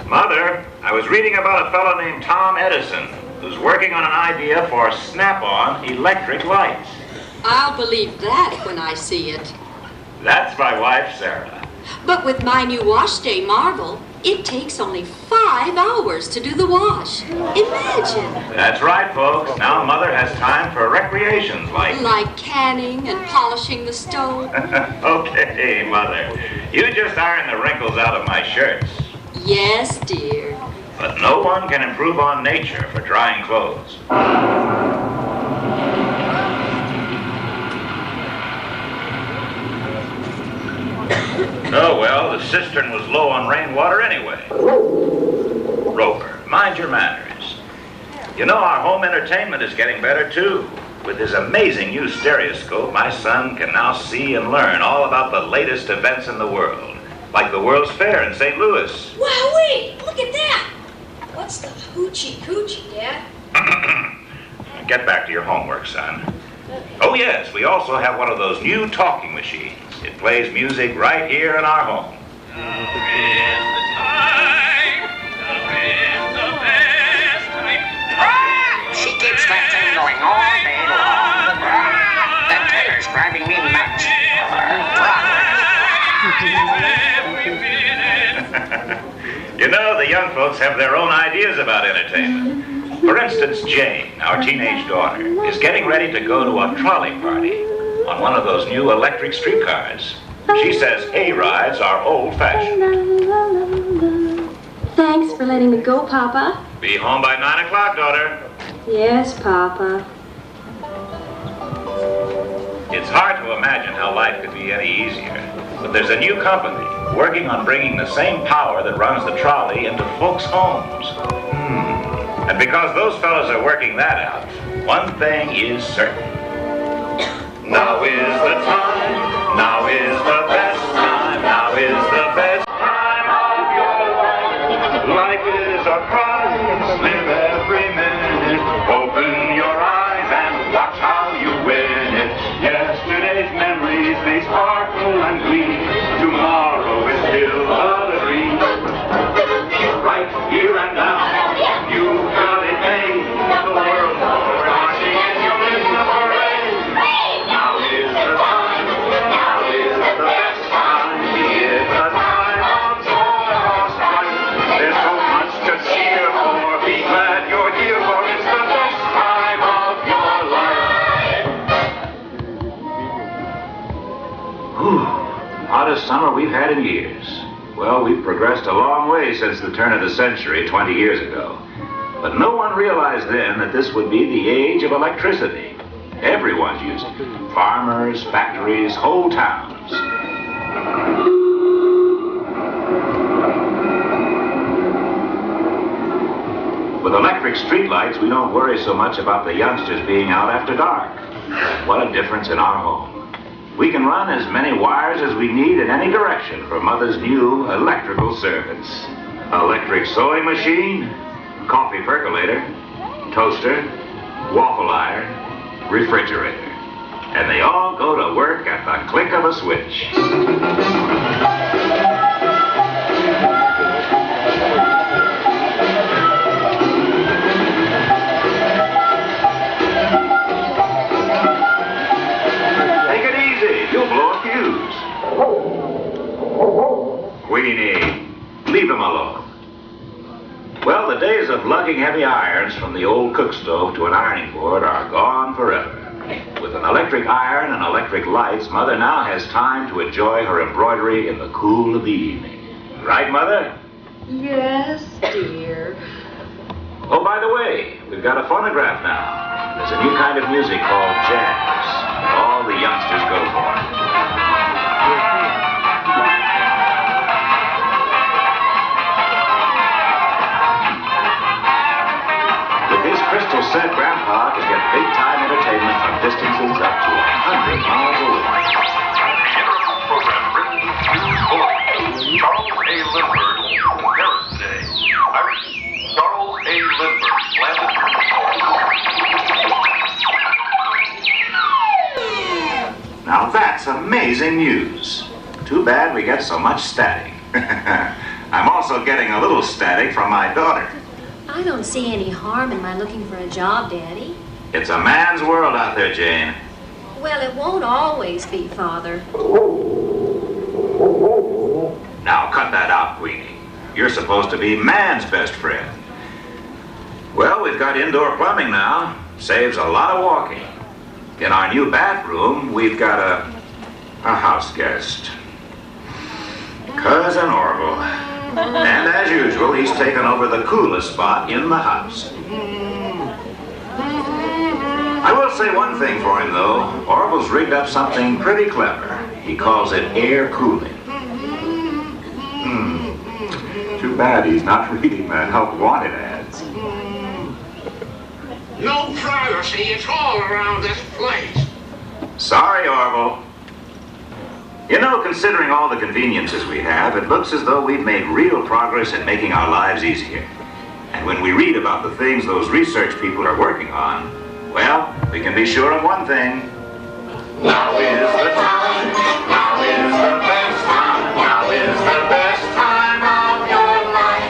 Mother, I was reading about a fellow named Tom Edison who's working on an idea for snap-on electric lights. I'll believe that when I see it. That's my wife, Sarah. But with my new wash day Marvel, it takes only 5 hours to do the wash. Imagine. That's right, folks. Now Mother has time for recreations like canning and polishing the stove. Okay, Mother. You just iron the wrinkles out of my shirts. Yes, dear. But no one can improve on nature for drying clothes. Oh, well, the cistern was low on rainwater anyway. Rover, mind your manners. You know, our home entertainment is getting better, too. With his amazing new stereoscope, my son can now see and learn all about the latest events in the world, like the World's Fair in St. Louis. Wowee! Look at that! What's the hoochie coochie, Dad? Get back to your homework, son. Oh, yes, we also have one of those new talking machines. It plays music right here in our home. She keeps that thing going all day long. That Taylor's driving me nuts. You know, the young folks have their own ideas about entertainment. For instance, Jane, our teenage daughter, is getting ready to go to a trolley party on one of those new electric streetcars. She says hay-rides are old-fashioned. Thanks for letting me go, Papa. Be home by 9 o'clock, daughter. Yes, Papa. It's hard to imagine how life could be any easier. But there's a new company working on bringing the same power that runs the trolley into folks' homes. And because those fellows are working that out, one thing is certain. Now is the time, now is the best time, now is the best time of your life. Life is a prize, live every minute, open your eyes and watch how you win it. Yesterday's memories, they sparkle and gleam, tomorrow is still a dream. Right here and now, you've got it made, the world's watching and you're in the parade. Now is the time, now is the best time, be it a time of joy or strife. There's so much to cheer for, be glad you're here, for it's the best time of your life. Whew, hottest summer we've had in years. Well, we've progressed a long way since the turn of the century 20 years ago. But no one realized then that this would be the age of electricity. Everyone's using it. Farmers, factories, whole towns. With electric streetlights, we don't worry so much about the youngsters being out after dark. What a difference in our home. We can run as many wires as we need in any direction for Mother's new electrical service. Electric sewing machine, coffee percolator, toaster, waffle iron, refrigerator. And they all go to work at the click of a switch. Take it easy, you'll blow a fuse. Queenie, leave him alone. Well, the days of lugging heavy irons from the old cook stove to an ironing board are gone forever. With an electric iron and electric lights, Mother now has time to enjoy her embroidery in the cool of the evening. Right, Mother? Yes, dear. Oh, by the way, we've got a phonograph now. There's a new kind of music called jazz. All the youngsters go for it. Crystal said Grandpa could get big-time entertainment from distances up to 100 miles away. Interesting program written, used, voiced. Charles A. Lindbergh, Paris today. I repeat, Charles A. Lindbergh landed from Now that's amazing news. Too bad we get so much static. I'm also getting a little static from my daughter. I don't see any harm in my looking for a job, Daddy. It's a man's world out there, Jane. Well, it won't always be, Father. Now cut that out, Queenie. You're supposed to be man's best friend. Well, we've got indoor plumbing now. Saves a lot of walking. In our new bathroom, we've got a house guest. Cousin Orville. And as usual, he's taken over the coolest spot in the house. I will say one thing for him, though. Orville's rigged up something pretty clever. He calls it air cooling. Too bad he's not reading the help wanted ads. no privacy at all around this place. Sorry, Orville. You know, considering all the conveniences we have, it looks as though we've made real progress in making our lives easier. And when we read about the things those research people are working on, well, we can be sure of one thing. Now is the time, now is the best time, now is the best time of your life.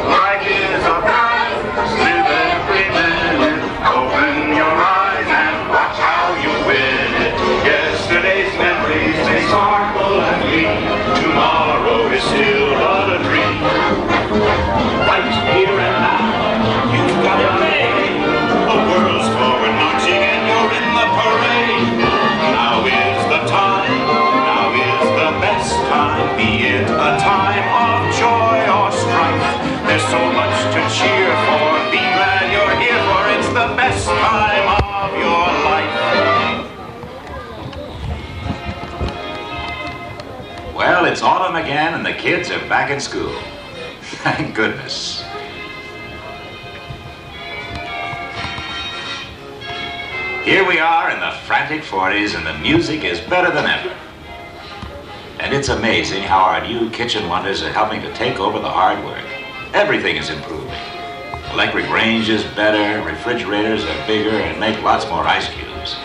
Life is a prize, live every minute, open your eyes and watch how you win it. Yesterday's memories, they sparkle and gleam, tomorrow is still but a dream. Right here and now, you've got it made, the world's forward marching and you're in the parade. Now is the time, now is the best time, be it a time it's autumn again and the kids are back in school. Thank goodness. Here we are in the frantic 40s and the music is better than ever. And it's amazing how our new kitchen wonders are helping to take over the hard work. Everything is improving. Electric range is better, refrigerators are bigger, and make lots more ice cubes.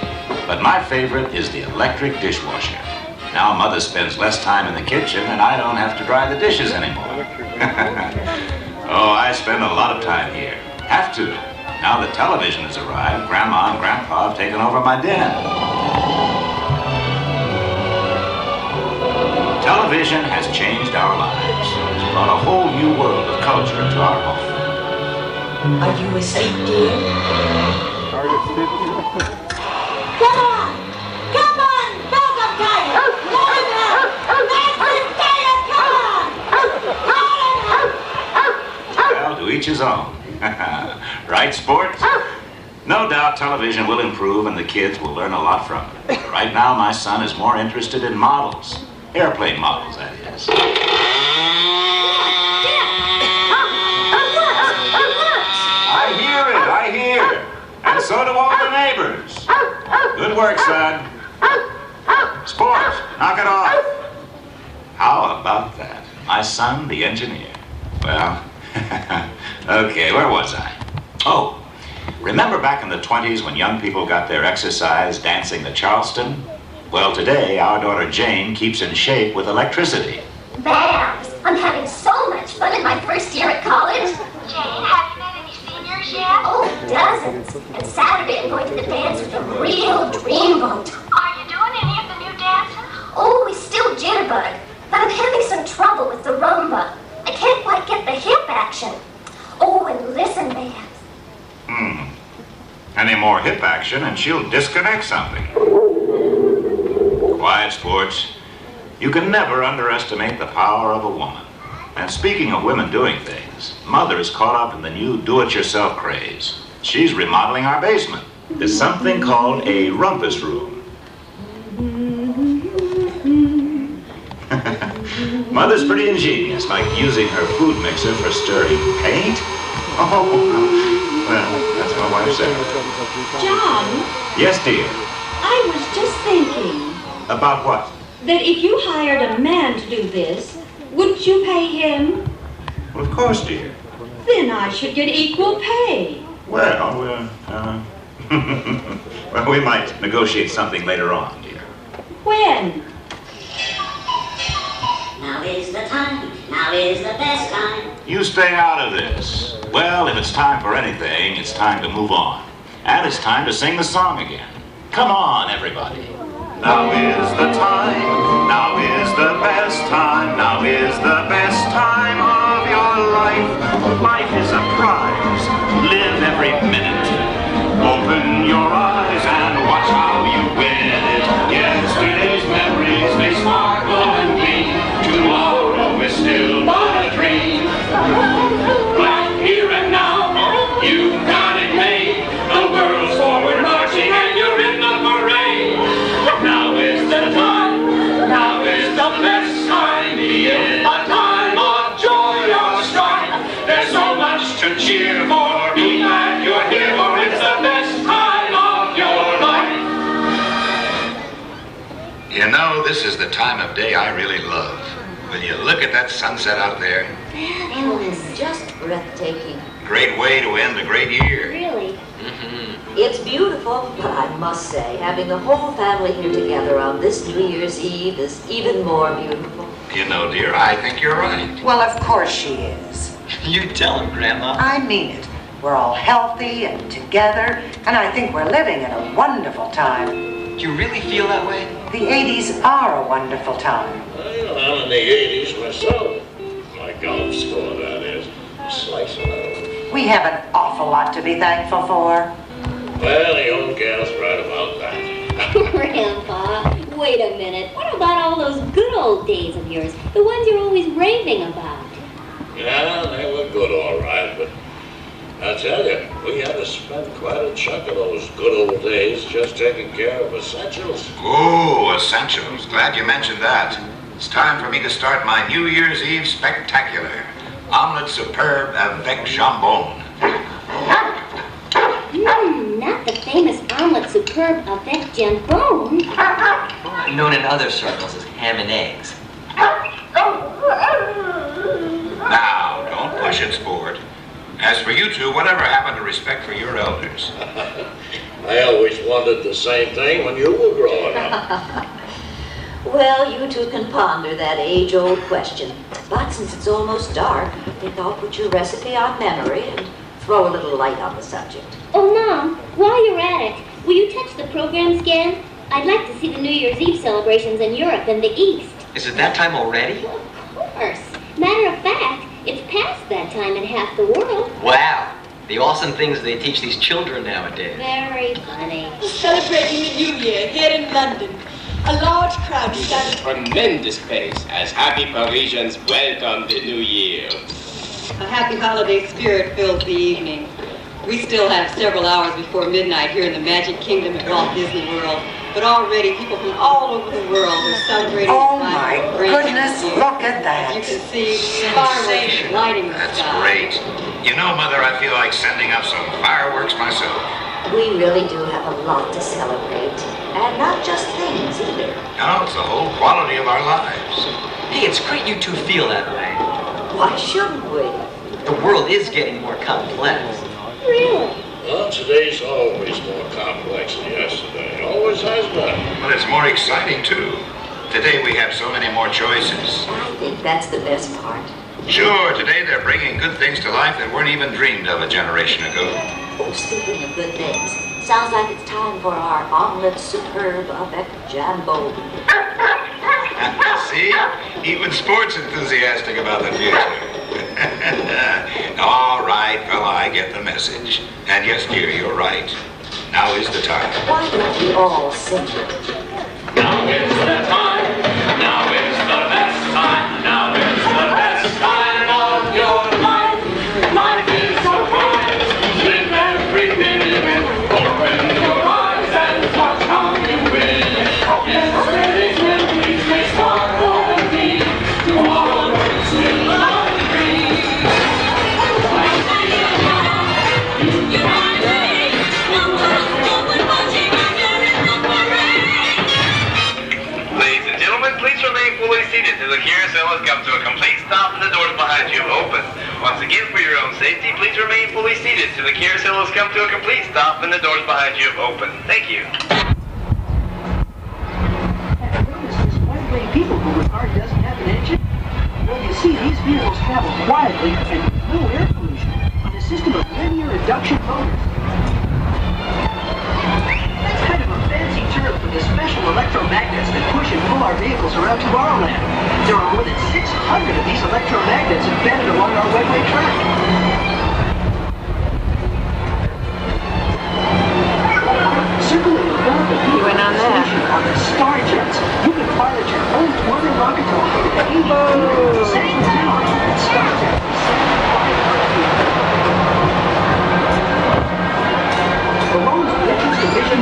But my favorite is the electric dishwasher. Now Mother spends less time in the kitchen and I don't have to dry the dishes anymore. Oh, I spend a lot of time here. Have to. Now the television has arrived, Grandma and Grandpa have taken over my den. Television has changed our lives. It's brought a whole new world of culture into our home. Are you asleep, dear? Come on! Come on! Dog, I'm tired! Well, to each his own. Right, sports? No doubt television will improve and the kids will learn a lot from it. Right now, my son is more interested in models. Airplane models, that is. I hear. And so do all the neighbors. Good work, son. Sports, knock it off. How about that? My son, the engineer. Well, okay, where was I? Oh, remember back in the 20s when young people got their exercise dancing the Charleston? Well, today, our daughter Jane keeps in shape with electricity. Babs, I'm having so much fun in my first year at college. Jane, have you met any seniors yet? Oh, dozens. And Saturday I'm going to the dance with a real dreamboat. Are you doing any of the new dances? Oh, we still jitterbug, but I'm having some trouble with the rumba. I can't quite get the hip action. Oh, and listen, Babs. Any more hip action and she'll disconnect something. Quiet, sports. You can never underestimate the power of a woman. And speaking of women doing things, Mother is caught up in the new do-it-yourself craze. She's remodeling our basement. There's something called a rumpus room. Mother's pretty ingenious, like using her food mixer for stirring paint. Oh, well, that's my wife, Sarah. John, Yes, dear. I was just thinking About what? that if you hired a man to do this, wouldn't you pay him? Well, of course, dear. Then I should get equal pay. Well, well, we might negotiate something later on, dear. When? Now is the time, now is the best time. You stay out of this. Well, if it's time for anything, it's time to move on. And it's time to sing the song again. Come on, everybody. Now is the time, now is the best time, now is the best time of your life. Life is a prize, live every minute. Open your eyes and watch how you win it. Yesterday's memories may sparkle and gleam. Tomorrow is still but a dream. Right here and now, you've got it made. The world's forward marching and you're in the parade. Now is the time, now is the best time. Be it a time of joy or strife. There's so much to cheer for. Be glad you're here, for it's the best time of your life. You know, this is the time of day I really love. When you look at that sunset out there. It is just breathtaking. Great way to end a great year. Really? It's beautiful, but I must say, having the whole family here together on this New Year's Eve is even more beautiful. You know, dear, I think you're right. Well, of course she is. You tell him, Grandma. I mean it. We're all healthy and together, and I think we're living in a wonderful time. Do you really feel that way? The 80s are a wonderful time. Well, I'm in the 80s myself. My golf score, that is. Slice of that. We have an awful lot to be thankful for. Well, the old gal's right about that. Grandpa, wait a minute. What about all those good old days of yours? The ones you're always raving about? Yeah, they were good, all right, but I tell you, we had to spend quite a chunk of those good old days just taking care of essentials. Oh, essentials. Glad you mentioned that. It's time for me to start my New Year's Eve spectacular. Omelette superbe avec jambon. Not the famous omelette superbe avec jambon. Known in other circles as ham and eggs. Now, don't push it, sport. As for you two, whatever happened to respect for your elders? I always wondered the same thing when you were growing up. Well, you two can ponder that age-old question. But since it's almost dark, I think I'll put your recipe on memory and throw a little light on the subject. Oh, Mom, while you're at it, will you touch the program scan? I'd like to see the New Year's Eve celebrations in Europe and the East. Is it that time already? Well, of course. Matter of fact, it's past that time in half the world. Wow. The awesome things they teach these children nowadays. Very funny. Celebrating the New Year here in London. A large crowd gathered. Tremendous pace as happy Parisians welcome the New Year. A happy holiday spirit fills the evening. We still have several hours before midnight here in the Magic Kingdom at Walt Disney World, but already people from all over the world are celebrating. Oh my goodness, look at that. You can see fireworks lighting the That's sky. great. You know, Mother, I feel like sending up some fireworks myself. We really do have a lot to celebrate. And not just things either. No, it's the whole quality of our lives. Hey, it's great you two feel that way. Why shouldn't we? The world is getting more complex. Really? Well, today's always more complex than yesterday. Always has been. But it's more exciting, too. Today we have so many more choices. I think that's the best part. Sure, today they're bringing good things to life that weren't even dreamed of a generation ago. Oh, speaking of good things, sounds like it's time for our omelette superbe avec jambon. See? Even sport's enthusiastic about the future. All right, fella, I get the message. And yes, dear, you're right. Now is the time. Why don't we all sing it? Now is the time. Now is the best time. Now is the best time of your life. Life is so bright. Live every minute. Open your eyes and watch how you win. Yesterday's memories may start already. Tomorrow is still unfree. Ladies and gentlemen, please remain fully seated till the carousel has come to a complete stop and the doors behind you open. Once again, for your own safety, please remain fully seated till the carousel has come to a complete stop and the doors behind you open. Thank you. People who the car doesn't have an engine? Well, you see, these vehicles travel quietly and with no air pollution on a system of linear induction motors. That's kind of a fancy term for the special electromagnets that push and pull our vehicles around Tomorrowland. There are more than 600 of these electromagnets embedded along our webway track. Circling above the station on the Star Jets, you can pilot your own twirling rocket to 180 feet, setting down and start at 75. Along with the entrance division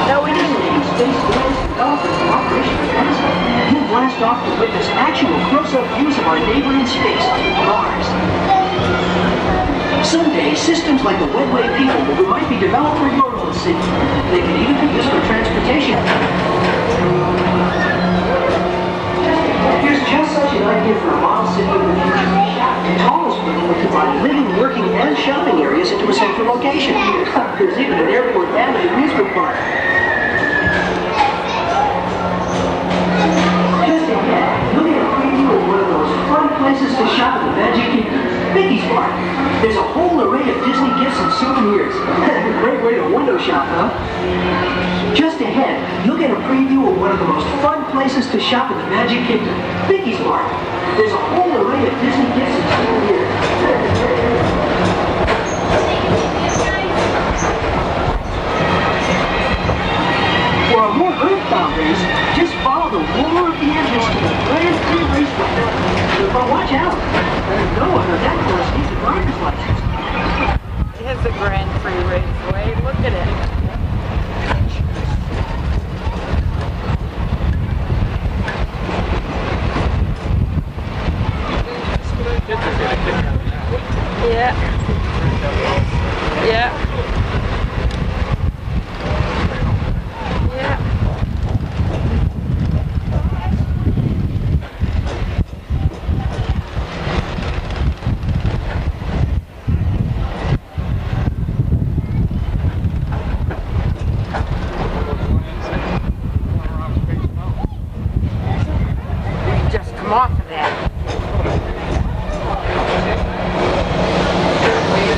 now we didn't space wheels developed in cooperation with NASA. You blast off to witness actual close-up views of our neighbor in space, Mars. Someday, systems like the Webway People might be developed for your own city. They can even be used for transportation. Here's just such an idea for a model city of the future. The tallest building would combine living, working, and shopping areas into a central location. There's even an airport and an amusement park. Just ahead, you'll get a preview of one of those fun places to shop in the Magic Kingdom, Mickey's Park. There's a whole array of Disney gifts and souvenirs. Great way to window shop, huh? Just ahead, you'll get a preview of one of the most fun places to shop in the Magic Kingdom, Mickey's Park. There's a whole array of Disney gifts and souvenirs. For a more earthbound race, just follow the roar of the engines to the Grand Prix Raceway. But watch out! No one on that course needs a driver's license. Here's the Grand Prix Raceway. Look at it. Yeah. Yeah. Yeah. Just come off of that.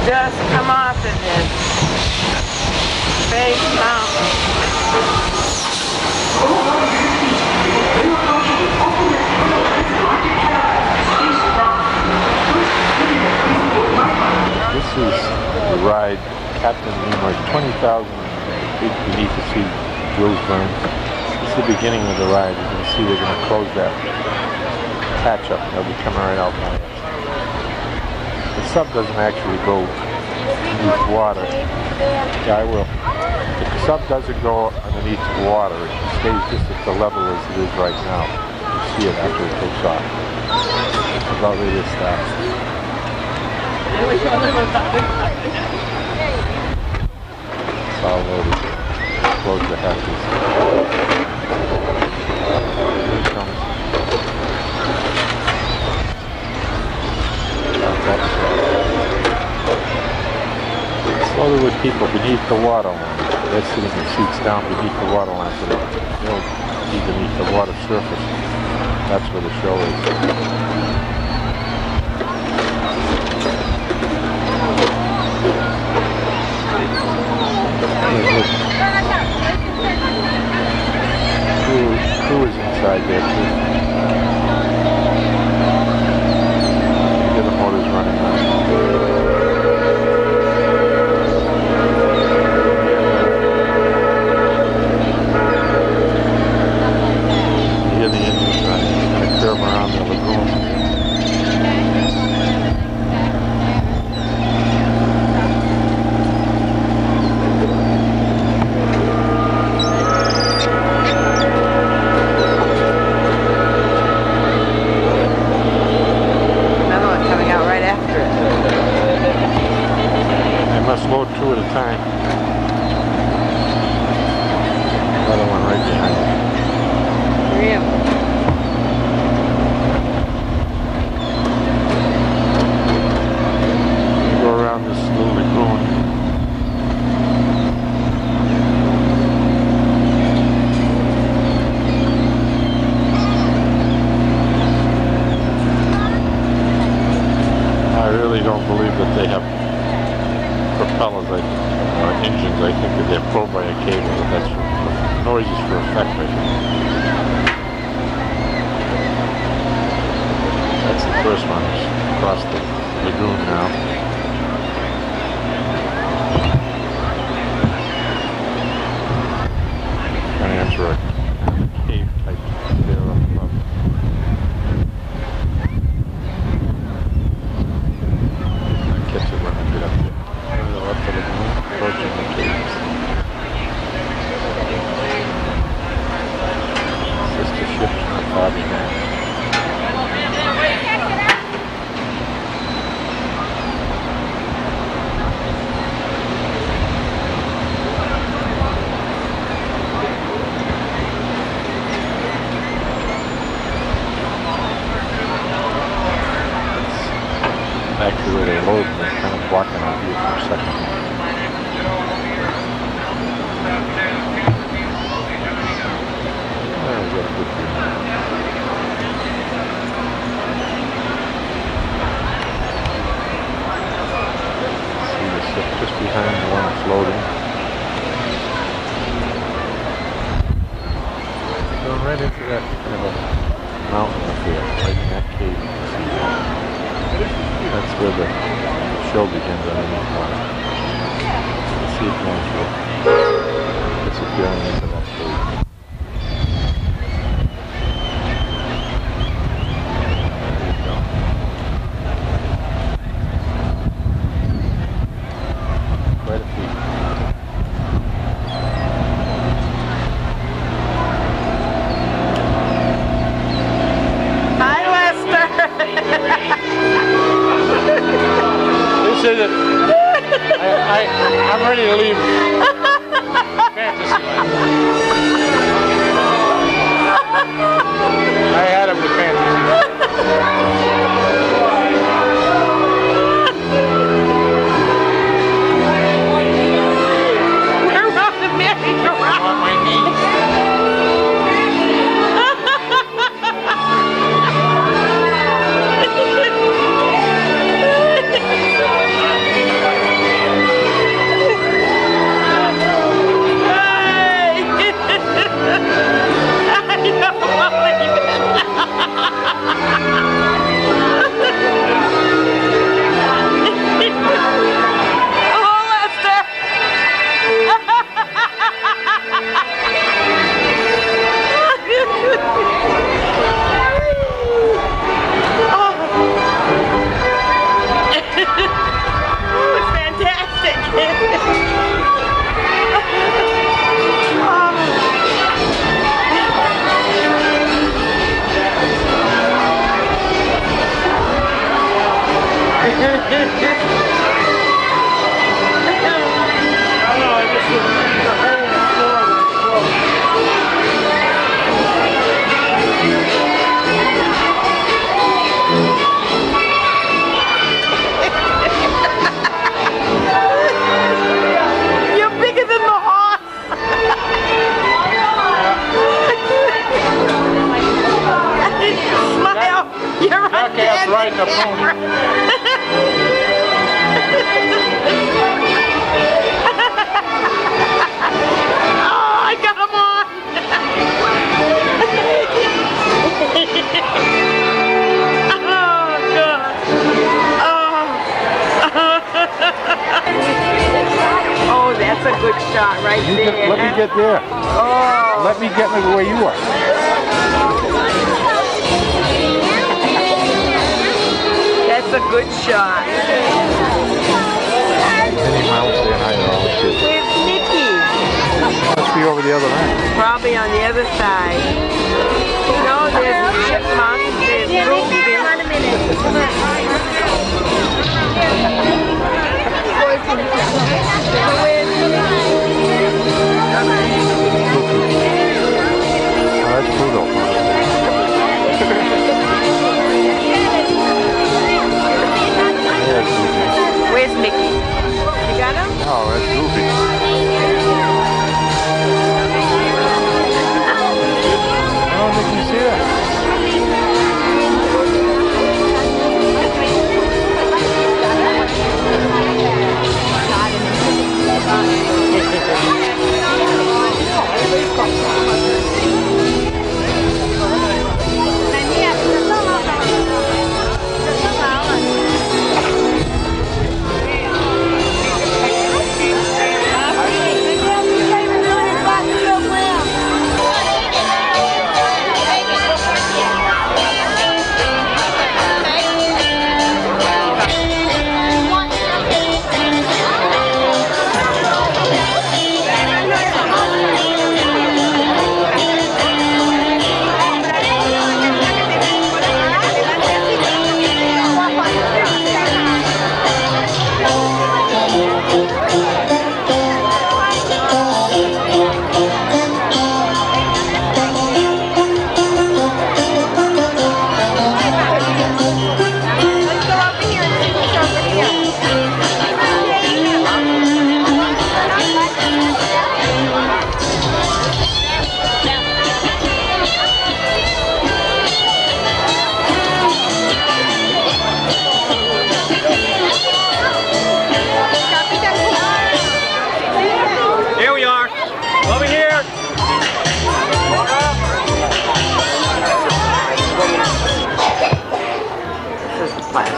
Just come off of this. Face Mountain. This is the ride, Captain Nemo, 20,000 feet beneath the sea, Jules Verne. This is the beginning of the ride. You can see they're going to close that hatch up. They'll be coming right out by us. The sub doesn't actually go underneath water. Yeah, I will. The sub doesn't go underneath water. It stays just at the level as it is right now. You see it after it takes off. It's about ready to stop. It's all loaded. Close the hatches. Here it comes. It's loaded with people beneath the water line. They're sitting in seats down beneath the water line, so they'll be beneath the water surface. That's where the show is. Crew is inside there too. The other motor's running now. You hear the engines running. It's going to curve around the lagoon. Load two at a time. Another one right behind it. Real. Go around this little lagoon. I really don't believe that they have propellers, or engines. I think that they're pulled by a cable, but that's noise is for effect, I think. That's the first one. It's across the lagoon now. Trying to enter a cave type there up above. Catch it when I get up there. Left of the moon, approaching the caves. Sister ships not far behind. Back to where they load, and they're kind of blocking our view for a second. There we got a good view now. See the ship just behind the one that's loading. Going right into that kind of a mountain up there, right in that cave. That's where the show begins underneath water. Let's see it going through. Disappearing into that cave. There you go. Quite a feat. Hi, Lester! I'm ready to leave Fantasyland. I had him with Fantasyland. We're on the merry-go-round. On my knees. Jackass riding a pony. Oh, I got him on. Oh, God. Oh, that's a good shot right there. Let me get there. Oh. Let me get me the way you are. That's a good shot. Minnie Mouse and I are all shit. Where's Mickey? Must be over the other end. Probably on the other side. No, there's Chipmunk, there's Goofy. Hold on a minute. Come Oh, that's Pluto. Where's Mickey? You got him? Oh, that's Goofy. I don't think he's here.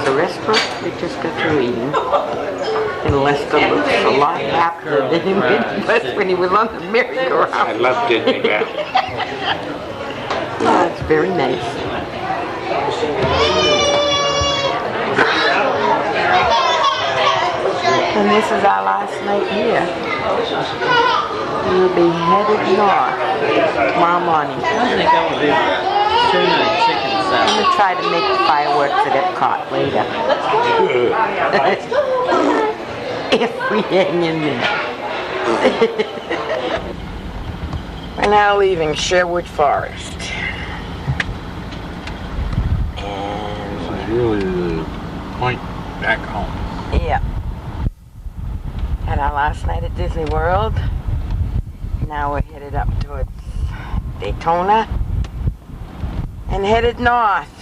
The restaurant we just got through eating. And Lester looks a lot happier than he was when he was on the merry-go-round. I love Disney Valley. Yeah, it's very nice. And this is our last night here. We'll be headed north tomorrow morning. I think that would be tuna and chicken salad. I'm going to try to make the fireworks at Epcot later. If we hang in there. We're now leaving Sherwood Forest. This is really the point back home. Yeah. Had our last night at Disney World. Now we're headed up towards Daytona and headed north.